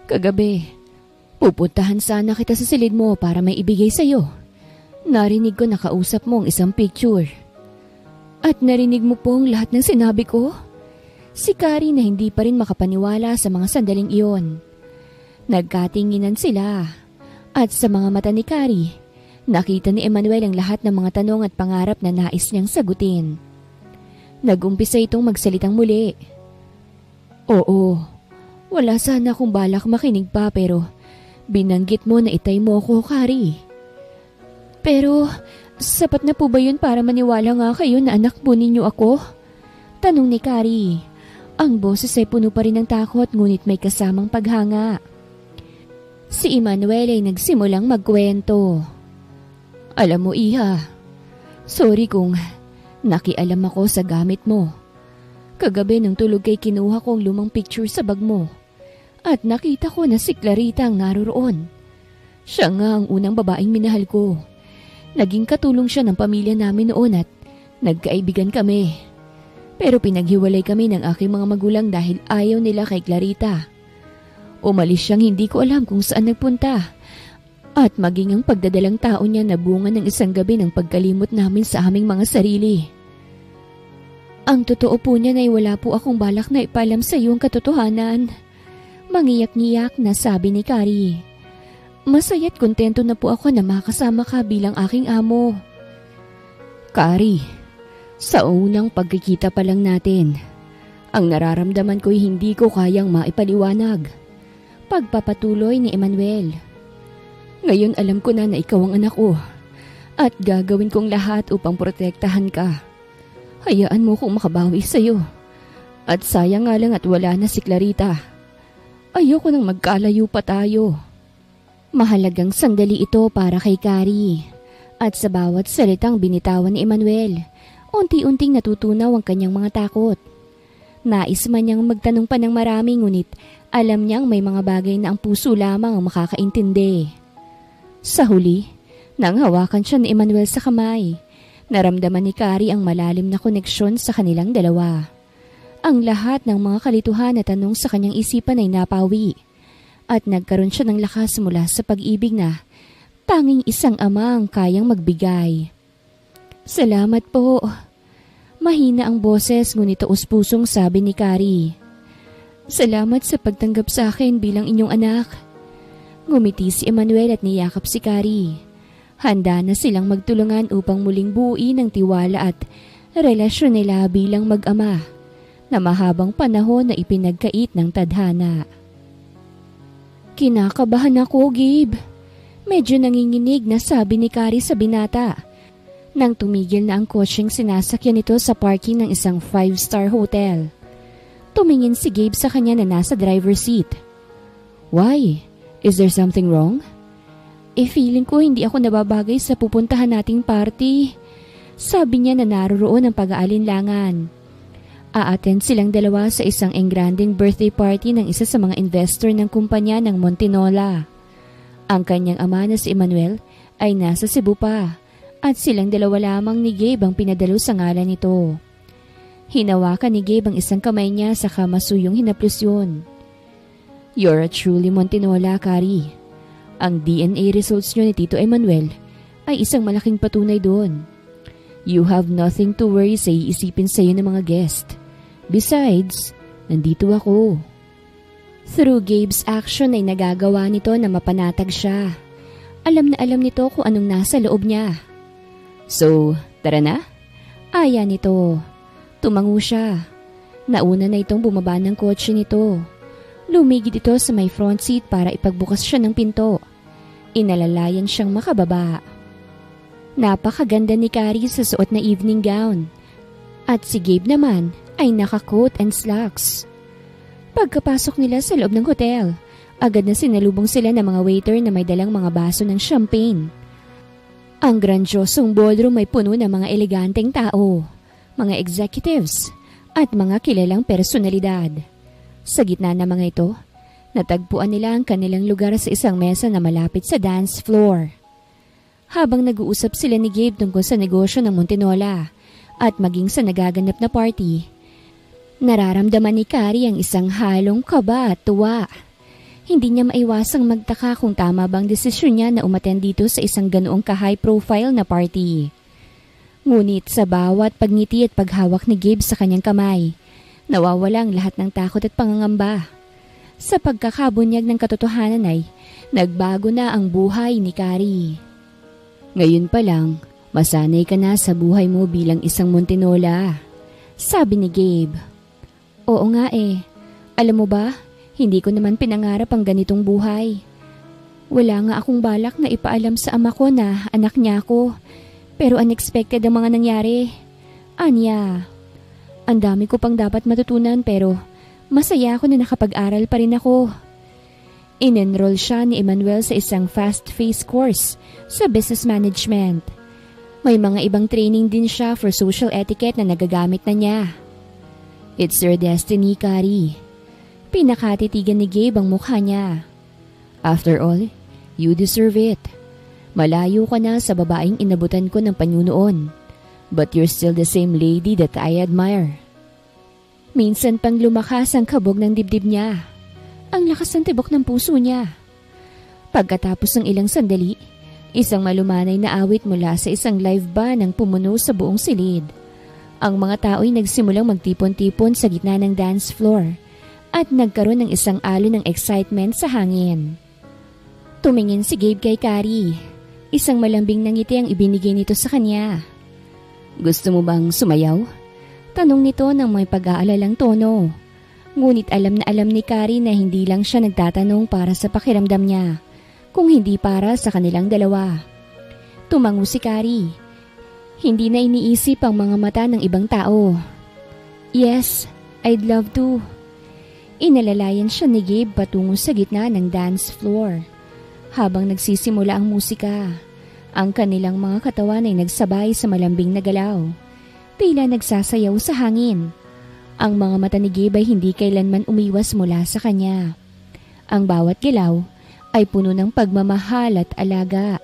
Kagabi, pupuntahan sana kita sa silid mo para may ibigay sa'yo. Narinig ko nakausap mo ang isang picture. At narinig mo pong lahat ng sinabi ko? Si Kari na hindi pa rin makapaniwala sa mga sandaling iyon. Nagkatinginan sila. At sa mga mata ni Kari, nakita ni Emmanuel ang lahat ng mga tanong at pangarap na nais niyang sagutin. Nag-umpisa itong magsalitang muli. Oo, wala sana akong balak makinig pa pero binanggit mo na itay mo ako, Kari. Pero sapat na po ba yun para maniwala nga kayo na anak po ninyo ako? Tanong ni Kari. Ang boses ay puno pa rin ng takot ngunit may kasamang paghanga. Si Emmanuel ay nagsimulang magkwento. Alam mo, Iha, sorry kung nakialam ako sa gamit mo. Kagabi nung tulog kay kinuha ko ang lumang picture sa bag mo at nakita ko na si Clarita ang naroroon. Siya nga ang unang babaeng minahal ko. Naging katulong siya ng pamilya namin noon at nagkaibigan kami. Pero pinaghiwalay kami ng aking mga magulang dahil ayaw nila kay Clarita. Umalis siyang hindi ko alam kung saan nagpunta. At maging ang pagdadalang tao niya na bunga ng isang gabi ng pagkalimot namin sa aming mga sarili. Ang totoo po niya ay wala po akong balak na ipalam sa iyo ang katotohanan. Mangiyak-ngiyak na sabi ni Kari. Masaya't kontento na po ako na makasama ka bilang aking amo. Kari, sa unang pagkikita pa lang natin, ang nararamdaman ko'y hindi ko kayang maipaliwanag. Pagpapatuloy ni Emmanuel. Ngayon alam ko na ikaw ang anak ko at gagawin kong lahat upang protektahan ka. Hayaan mo kong makabawi sa'yo. At sayang nga lang at wala na si Clarita. Ayoko nang magkalayo pa tayo. Mahalagang sandali ito para kay Kari. At sa bawat salitang binitawan ni Emmanuel, unti-unting natutunaw ang kanyang mga takot. Nais man niyang magtanong pa ng marami ngunit Alam niyang may mga bagay na ang puso lamang ang makakaintindi. Sa huli, nang hawakan siya ni Emmanuel sa kamay, naramdaman ni Carrie ang malalim na koneksyon sa kanilang dalawa. Ang lahat ng mga kalituhan na tanong sa kanyang isipan ay napawi at nagkaroon siya ng lakas mula sa pag-ibig na tanging isang ama ang kayang magbigay. Salamat po. Mahina ang boses ngunit taos-pusong sabi ni Carrie. Salamat sa pagtanggap sa akin bilang inyong anak. Ngumiti si Emmanuel at niyakap si Carrie. Handa na silang magtulungan upang muling buuin ang tiwala at relasyon nila bilang mag-ama na mahabang panahon na ipinagkait ng tadhana. Kinakabahan ako, Gabe. Medyo nanginginig na sabi ni Carrie sa binata nang tumigil na ang kotseng sinasakyan nito sa parking ng isang 5-star hotel. Tumingin si Gabe sa kanya na nasa driver's seat. Why? Is there something wrong? Feeling ko hindi ako nababagay sa pupuntahan nating party. Sabi niya na naroroon ang pag-aalinlangan. A-attend silang dalawa sa isang engranding birthday party ng isa sa mga investor ng kumpanya ng Montinola. Ang kanyang ama na si Emmanuel ay nasa Cebu pa at silang dalawa lamang ni Gabe ang pinadalo sa ngalan nito. Hinawakan ni Gabe ang isang kamay niya sa kamasuyong hinaplos yun. You're a truly Montinola, Carrie. Ang DNA results niyo ni Tito Emmanuel ay isang malaking patunay doon. You have nothing to worry sa iisipin sa iyo ng mga guest. Besides, nandito ako. Through Gabe's action ay nagagawa nito na mapanatag siya. Alam na alam nito kung anong nasa loob niya. So, tara na? Aya nito. Tumango siya. Nauna na itong bumaba ng kotse nito. Lumigid ito sa may front seat para ipagbukas siya ng pinto. Inalalayan siyang makababa. Napakaganda ni Carrie sa suot na evening gown. At si Gabe naman ay naka-coat and slacks. Pagkapasok nila sa loob ng hotel, agad na sinalubong sila ng mga waiter na may dalang mga baso ng champagne. Ang grandiosong ballroom ay puno ng mga eleganteng tao, mga executives, at mga kilalang personalidad. Sa gitna ng mga ito, natagpuan nila ang kanilang lugar sa isang mesa na malapit sa dance floor. Habang nag-uusap sila ni Gabe tungkol sa negosyo ng Montinola at maging sa nagaganap na party, nararamdaman ni Carrie ang isang halong kaba at tuwa. Hindi niya maiwasang magtaka kung tama bang desisyon niya na umattend dito sa isang ganoong ka-high profile na party. Ngunit sa bawat pagngiti at paghawak ni Gabe sa kanyang kamay, nawawala ang lahat ng takot at pangangamba. Sa pagkakabunyag ng katotohanan ay nagbago na ang buhay ni Carrie. Ngayon pa lang, masanay ka na sa buhay mo bilang isang Montinola, sabi ni Gabe. Oo nga eh. Alam mo ba, hindi ko naman pinangarap ang ganitong buhay. Wala nga akong balak na ipaalam sa ama ko na anak niya ako. Pero unexpected ang mga nangyari. Anya, ang dami ko pang dapat matutunan pero masaya ako na nakapag-aral pa rin ako. In-enroll siya ni Emmanuel sa isang fast-paced course sa business management. May mga ibang training din siya for social etiquette na nagagamit na niya. It's your destiny, Carrie. Pinakatitigan ni Gabe ang mukha niya. After all, you deserve it. Malayo ka na sa babaeng inabutan ko ng panyo noon. But you're still the same lady that I admire. Minsan pang lumakas ang kabog ng dibdib niya. Ang lakas ng tibok ng puso niya. Pagkatapos ng ilang sandali, isang malumanay na awit mula sa isang live band ang pumuno sa buong silid. Ang mga tao ay nagsimulang magtipon-tipon sa gitna ng dance floor at nagkaroon ng isang alon ng excitement sa hangin. Tumingin si Gabe kay Carrie. Isang malambing na ngiti ang ibinigay nito sa kanya. Gusto mo bang sumayaw? Tanong nito ng may pag-aalalang tono. Ngunit alam na alam ni Carrie na hindi lang siya nagtatanong para sa pakiramdam niya, kung hindi para sa kanilang dalawa. Tumango si Carrie. Hindi na iniisip ang mga mata ng ibang tao. Yes, I'd love to. Inalalayan siya ni Gabe patungo sa gitna ng dance floor. Habang nagsisimula ang musika, ang kanilang mga katawan ay nagsabay sa malambing na galaw. Tila nagsasayaw sa hangin. Ang mga mata ni Gabe ay hindi kailanman umiwas mula sa kanya. Ang bawat galaw ay puno ng pagmamahal at alaga.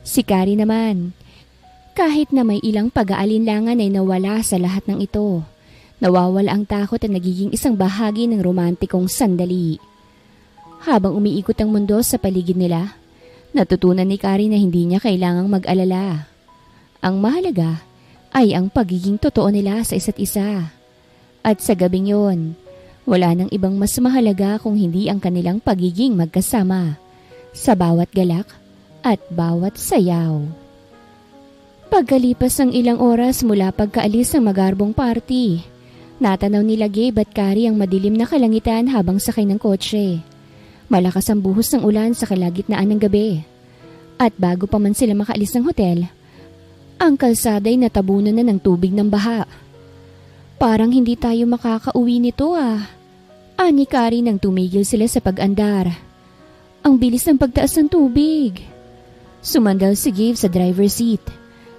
Si Carrie naman, kahit na may ilang pag-aalinlangan ay nawala sa lahat ng ito. Nawawala ang takot at nagiging isang bahagi ng romantikong sandali. Habang umiikot ang mundo sa paligid nila, natutunan ni Carrie na hindi niya kailangang mag-alala. Ang mahalaga ay ang pagiging totoo nila sa isa't isa. At sa gabing yon, wala nang ibang mas mahalaga kung hindi ang kanilang pagiging magkasama sa bawat galak at bawat sayaw. Pagkalipas ng ilang oras mula pagkaalis ng magarbong party, natanaw nila Gabe at Carrie ang madilim na kalangitan habang sakay ng kotse. Malakas ang buhos ng ulan sa kalagitnaan ng gabi. At bago pa man sila makaalis ng hotel, ang kalsada ay natabunan na ng tubig ng baha. Parang hindi tayo makakauwi nito Ani Carrie nang tumigil sila sa pag-andar. Ang bilis ng pagtaas ng tubig. Sumandal si Gabe sa driver's seat.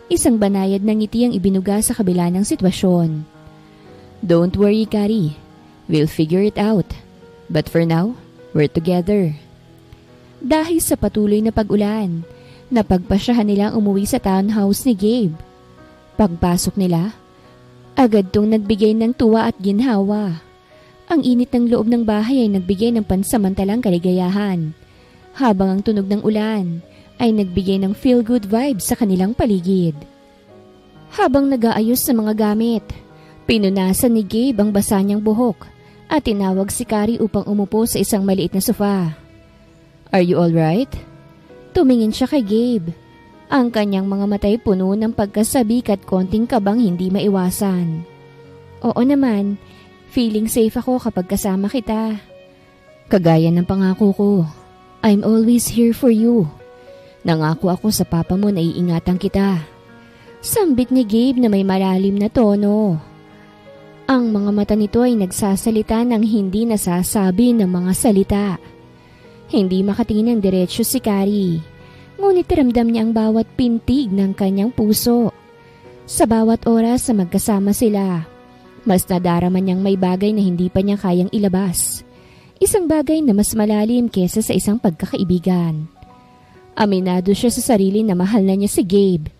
Isang banayad na ngiti ang ibinuga sa kabila ng sitwasyon. Don't worry, Carrie. We'll figure it out. But for now, we're together. Dahil sa patuloy na pag-ulan, napagpasyahan nilang umuwi sa townhouse ni Gabe. Pagpasok nila, agad tong nagbigay ng tuwa at ginhawa. Ang init ng loob ng bahay ay nagbigay ng pansamantalang kaligayahan, habang ang tunog ng ulan ay nagbigay ng feel-good vibes sa kanilang paligid. Habang nag-aayos sa mga gamit, pinunasan ni Gabe ang basa niyang buhok at tinawag si Carrie upang umupo sa isang maliit na sofa. Are you alright? Tumingin siya kay Gabe. Ang kanyang mga matay puno ng pagkasabik at konting kabang hindi maiwasan. Oo naman, feeling safe ako kapag kasama kita. Kagaya ng pangako ko, I'm always here for you. Nangako ako sa papa mo na iingatan kita. Sambit ni Gabe na may malalim na tono. Ang mga mata nito ay nagsasalita ng hindi nasasabi ng mga salita. Hindi makatingin ng diretsyo si Carrie. Ngunit ramdam niya ang bawat pintig ng kanyang puso. Sa bawat oras na magkasama sila, mas nadarama niyang may bagay na hindi pa niya kayang ilabas. Isang bagay na mas malalim kesa sa isang pagkakaibigan. Aminado siya sa sarili na mahal na niya si Gabe,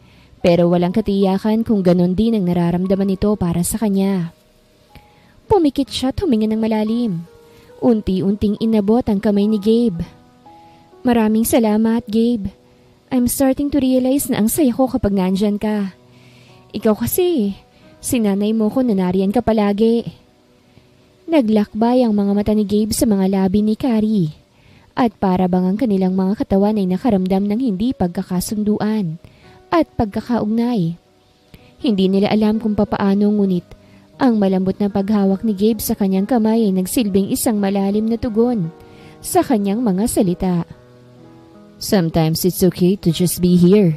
pero walang katiyakan kung ganon din ang nararamdaman nito para sa kanya. Pumikit siya at huminga ng malalim. Unti-unting inabot ang kamay ni Gabe. Maraming salamat, Gabe. I'm starting to realize na ang saya ko kapag nandyan ka. Ikaw kasi, sinanay mo ko na nariyan ka palagi. Naglakbay ang mga mata ni Gabe sa mga labi ni Carrie. At para bang ang kanilang mga katawan ay nakaramdam ng hindi pagkakasunduan at pagkakaugnay. Hindi nila alam kung papaano, ngunit ang malambot na paghawak ni Gabe sa kanyang kamay ay nagsilbing isang malalim na tugon sa kanyang mga salita. Sometimes it's okay to just be here.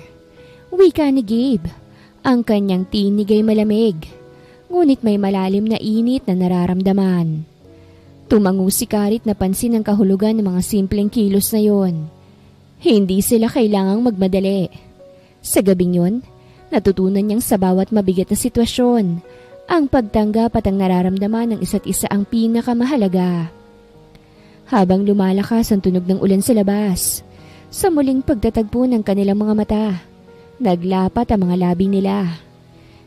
Wika ni Gabe. Ang kanyang tinig ay malamig, ngunit may malalim na init na nararamdaman. Tumango si Carrie at napansin ang kahulugan ng mga simpleng kilos na yon. Hindi sila kailangang magmadali. Sa gabing yon, natutunan niyang sa bawat mabigat na sitwasyon, ang pagtanggap at ang nararamdaman ng isa't isa ang pinakamahalaga. Habang lumalakas ang tunog ng ulan sa labas, sa muling pagtatagpo ng kanilang mga mata, naglapat ang mga labi nila.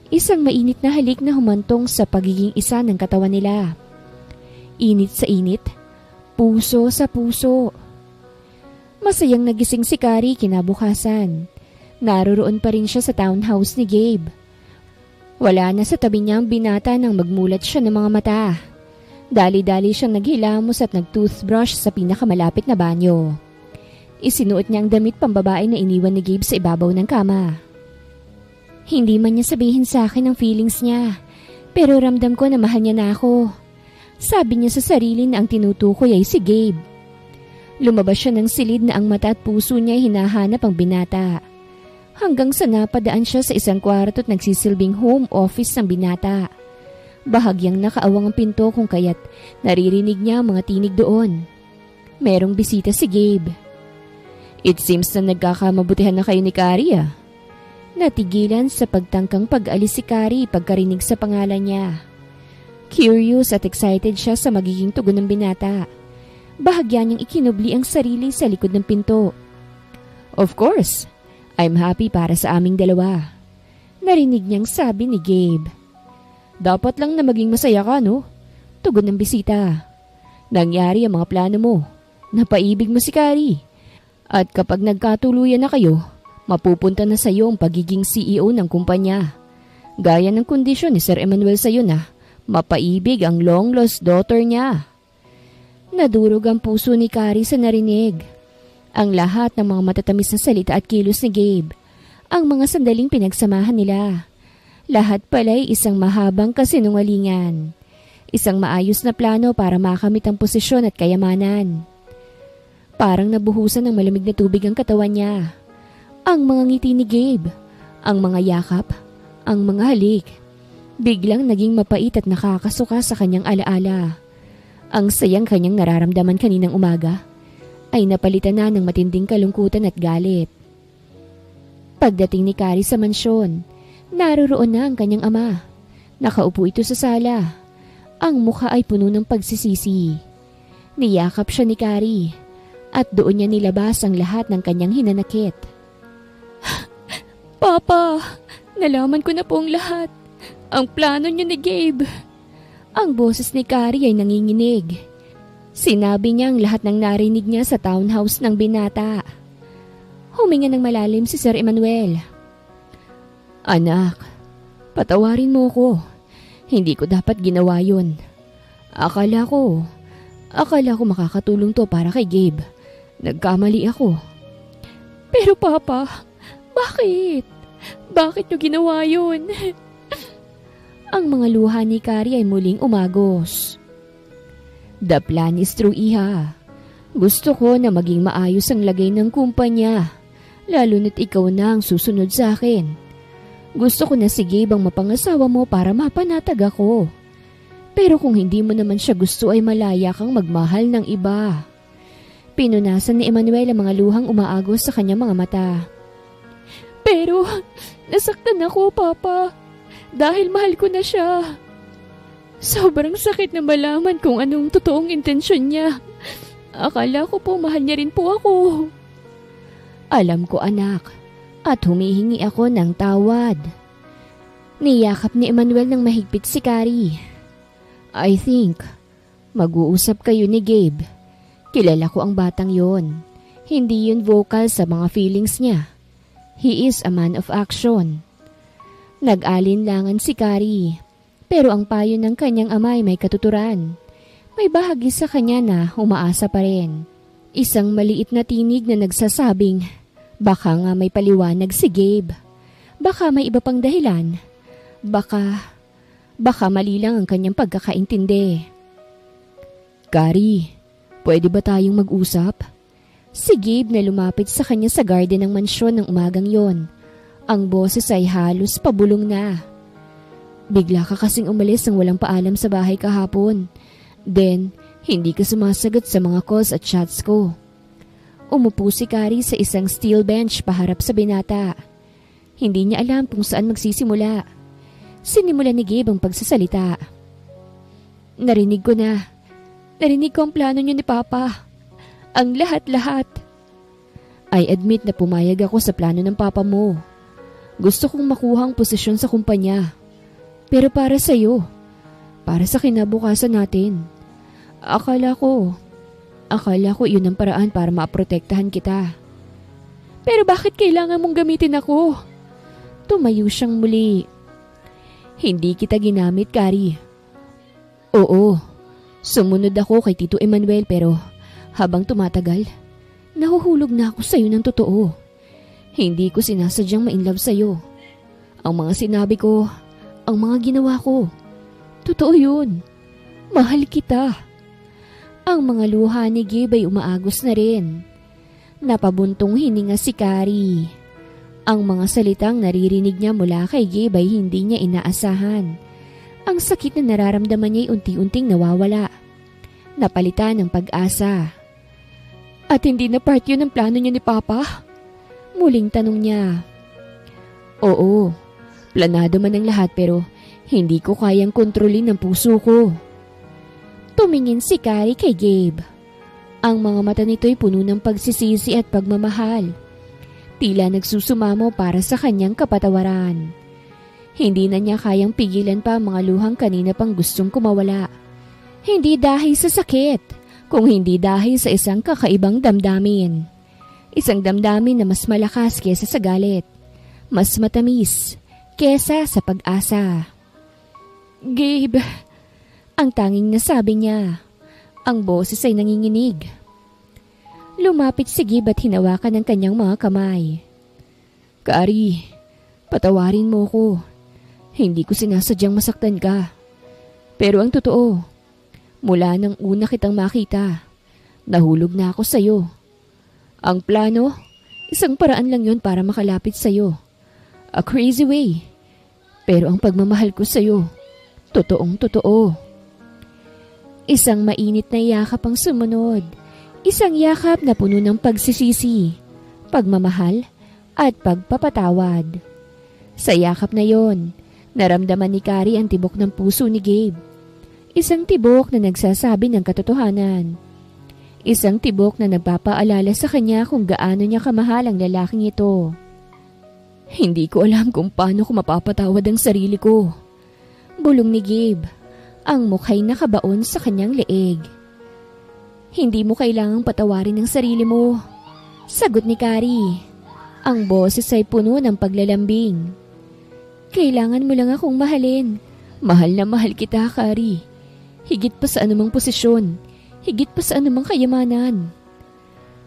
Isang mainit na halik na humantong sa pagiging isa ng katawan nila. Init sa init, puso sa puso. Masayang nagising si Carrie kinabukasan. Naroroon pa rin siya sa townhouse ni Gabe. Wala na sa tabi niya ang binata nang magmulat siya ng mga mata. Dali-dali siyang naghilamos at nagtoothbrush sa pinakamalapit na banyo. Isinuot niya ang damit pambabae na iniwan ni Gabe sa ibabaw ng kama. Hindi man niya sabihin sa akin ang feelings niya, pero ramdam ko na mahal niya na ako. Sabi niya sa sarili na ang tinutukoy ay si Gabe. Lumabas siya ng silid na ang mata at puso niya ay hinahanap ang binata. Hanggang sa napadaan siya sa isang kwarto at nagsisilbing home office ng binata. Bahagyang nakaawang ang pinto kung kaya't naririnig niya ang mga tinig doon. Merong bisita si Gabe. It seems na nagkakamabutihan na kayo ni Carrie. Natigilan sa pagtangkang pag-alis si Carrie pagkarinig sa pangalan niya. Curious at excited siya sa magiging tugon ng binata. Bahagya niyang ikinubli ang sarili sa likod ng pinto. Of course, I'm happy para sa aming dalawa. Narinig niyang sabi ni Gabe. Dapat lang na maging masaya ka, no? Tugon ng bisita. Nangyari ang mga plano mo. Napaibig mo si Carrie. At kapag nagkatuluyan na kayo, mapupunta na sa iyo ang pagiging CEO ng kumpanya. Gaya ng kondisyon ni Sir Emmanuel sa iyo na mapaibig ang long-lost daughter niya. Nadurog ang puso ni Carrie sa narinig. Ang lahat ng mga matatamis na salita at kilos ni Gabe. Ang mga sandaling pinagsamahan nila. Lahat pala'y isang mahabang kasinungalingan. Isang maayos na plano para makamit ang posisyon at kayamanan. Parang nabuhusan ng malamig na tubig ang katawan niya. Ang mga ngiti ni Gabe, ang mga yakap, ang mga halik. Biglang naging mapait at nakakasuka sa kanyang alaala. Ang sayang kanyang nararamdaman kaninang umaga ay napalitan na ng matinding kalungkutan at galit. Pagdating ni Carrie sa mansyon, naroroon na ang kanyang ama. Nakaupo ito sa sala. Ang mukha ay puno ng pagsisisi. Niyakap siya ni Carrie at doon niya nilabas ang lahat ng kanyang hinanakit. Papa, nalaman ko na po ang lahat. Ang plano niyo ni Gabe. Ang boses ni Carrie ay nanginginig. Sinabi niya ang lahat ng narinig niya sa townhouse ng binata. Huminga ng malalim si Sir Emmanuel. Anak, patawarin mo ko. Hindi ko dapat ginawa yun. Akala ko makakatulong to para kay Gabe. Nagkamali ako. Pero Papa, bakit? Bakit niyo ginawa yun? Ang mga luha ni Carrie ay muling umagos. The plan is true, Iha. Gusto ko na maging maayos ang lagay ng kumpanya, lalo na't ikaw na ang susunod sa akin. Gusto ko na si Gabe ang mapangasawa mo para mapanatag ako. Pero kung hindi mo naman siya gusto ay malaya kang magmahal ng iba. Pinunasan ni Emmanuel ang mga luhang umaagos sa kanyang mga mata. Pero nasaktan ako, Papa. Dahil mahal ko na siya. Sobrang sakit na malaman kung anong totoong intensyon niya. Akala ko po mahal niya rin po ako. Alam ko, anak, at humihingi ako ng tawad. Niyakap ni Emmanuel ng mahigpit si Carrie. I think mag-uusap kayo ni Gabe. Kilala ko ang batang yon. Hindi yun vocal sa mga feelings niya. He is a man of action. Nag-alinlangan si Carrie, pero ang payo ng kanyang ama ay may katuturan. May bahagi sa kanya na umaasa pa rin. Isang maliit na tinig na nagsasabing, baka nga may paliwanag si Gabe. Baka may iba pang dahilan. Baka mali lang ang kanyang pagkakaintindi. Carrie, pwede ba tayong mag-usap? Si Gabe na lumapit sa kanya sa garden ng mansyon ng umagang yon. Ang boses ay halos pabulong na. Bigla ka kasing umalis nang walang paalam sa bahay kahapon. Then, hindi ka sumasagot sa mga calls at chats ko. Umupo si Carrie sa isang steel bench paharap sa binata. Hindi niya alam kung saan magsisimula. Sinimula ni Gabe ang pagsasalita. Narinig ko ang plano niyo ni Papa. Ang lahat-lahat. I admit na pumayag ako sa plano ng Papa mo. Gusto kong makuha ang posisyon sa kumpanya. Pero para sa'yo. Para sa kinabukasan natin. Akala ko yun ang paraan para maprotektahan kita. Pero bakit kailangan mong gamitin ako? Tumayo siyang muli. Hindi kita ginamit, Carrie. Oo, sumunod ako kay Tito Emmanuel pero habang tumatagal, nahuhulog na ako sa'yo ng totoo. Hindi ko sinasadyang ma-inlove sa'yo. Ang mga sinabi ko, ang mga ginawa ko, totoo yun. Mahal kita. Ang mga luha ni Gabe ay umaagos na rin. Napabuntong hininga si Carrie. Ang mga salitang naririnig niya mula kay Gabe ay hindi niya inaasahan. Ang sakit na nararamdaman niya ay unti-unting nawawala. Napalitan ng pag-asa. At hindi na part yun ng plano niya ni Papa? Muling tanong niya. Oo, planado man ang lahat pero Hindi ko kayang kontrolin ang puso ko. Tumingin si Carrie kay Gabe. Ang mga mata nito'y puno ng pagsisisi at pagmamahal. Tila nagsusumamo para sa kanyang kapatawaran. Hindi na niya kayang pigilan pa ang mga luhang kanina pang gustong kumawala. Hindi dahil sa sakit, kung hindi dahil sa isang kakaibang damdamin. Isang damdamin na mas malakas kesa sa galit. Mas matamis kesa sa pag-asa. Gabe, ang tanging nasabi niya. Ang boses ay nanginginig. Lumapit si Gabe at hinawakan ang kanyang mga kamay. Carrie, patawarin mo ko. Hindi ko sinasadyang masaktan ka. Pero ang totoo, mula nang una kitang makita, nahulog na ako sa'yo. Ang plano, isang paraan lang yon para makalapit sa'yo. A crazy way. Pero ang pagmamahal ko sa'yo, totoong totoo. Isang mainit na yakap ang sumunod. Isang yakap na puno ng pagsisisi, pagmamahal at pagpapatawad. Sa yakap na yon, naramdaman ni Carrie ang tibok ng puso ni Gabe. Isang tibok na nagsasabi ng katotohanan. Isang tibok na nagpapaalala sa kanya kung gaano niya kamahal ang lalaking ito. Hindi ko alam kung paano ko mapapatawad ang sarili ko. Bulong ni Gabe, ang mukha'y nakabaon sa kanyang leeg. Hindi mo kailangang patawarin ang sarili mo, sagot ni Carrie. Ang boses ay puno ng paglalambing. Kailangan mo lang akong mahalin. Mahal na mahal kita, Carrie. Higit pa sa anumang posisyon, higit pa sa anumang kayamanan.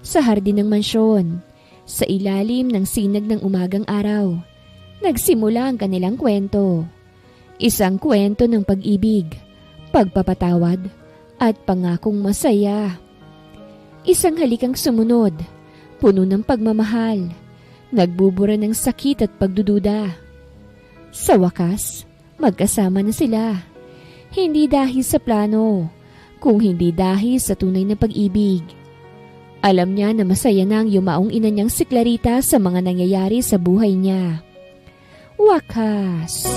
Sa hardin ng mansyon, sa ilalim ng sinag ng umagang araw, nagsimula ang kanilang kwento. Isang kwento ng pag-ibig, pagpapatawad, at pangakong masaya. Isang halikang sumunod, puno ng pagmamahal, nagbubura ng sakit at pagdududa. Sa wakas, magkasama na sila. Hindi dahil sa plano, kung hindi dahil sa tunay na pag-ibig. Alam niya na masaya na ang yumaong ina niyang si Clarita sa mga nangyayari sa buhay niya. Wakas!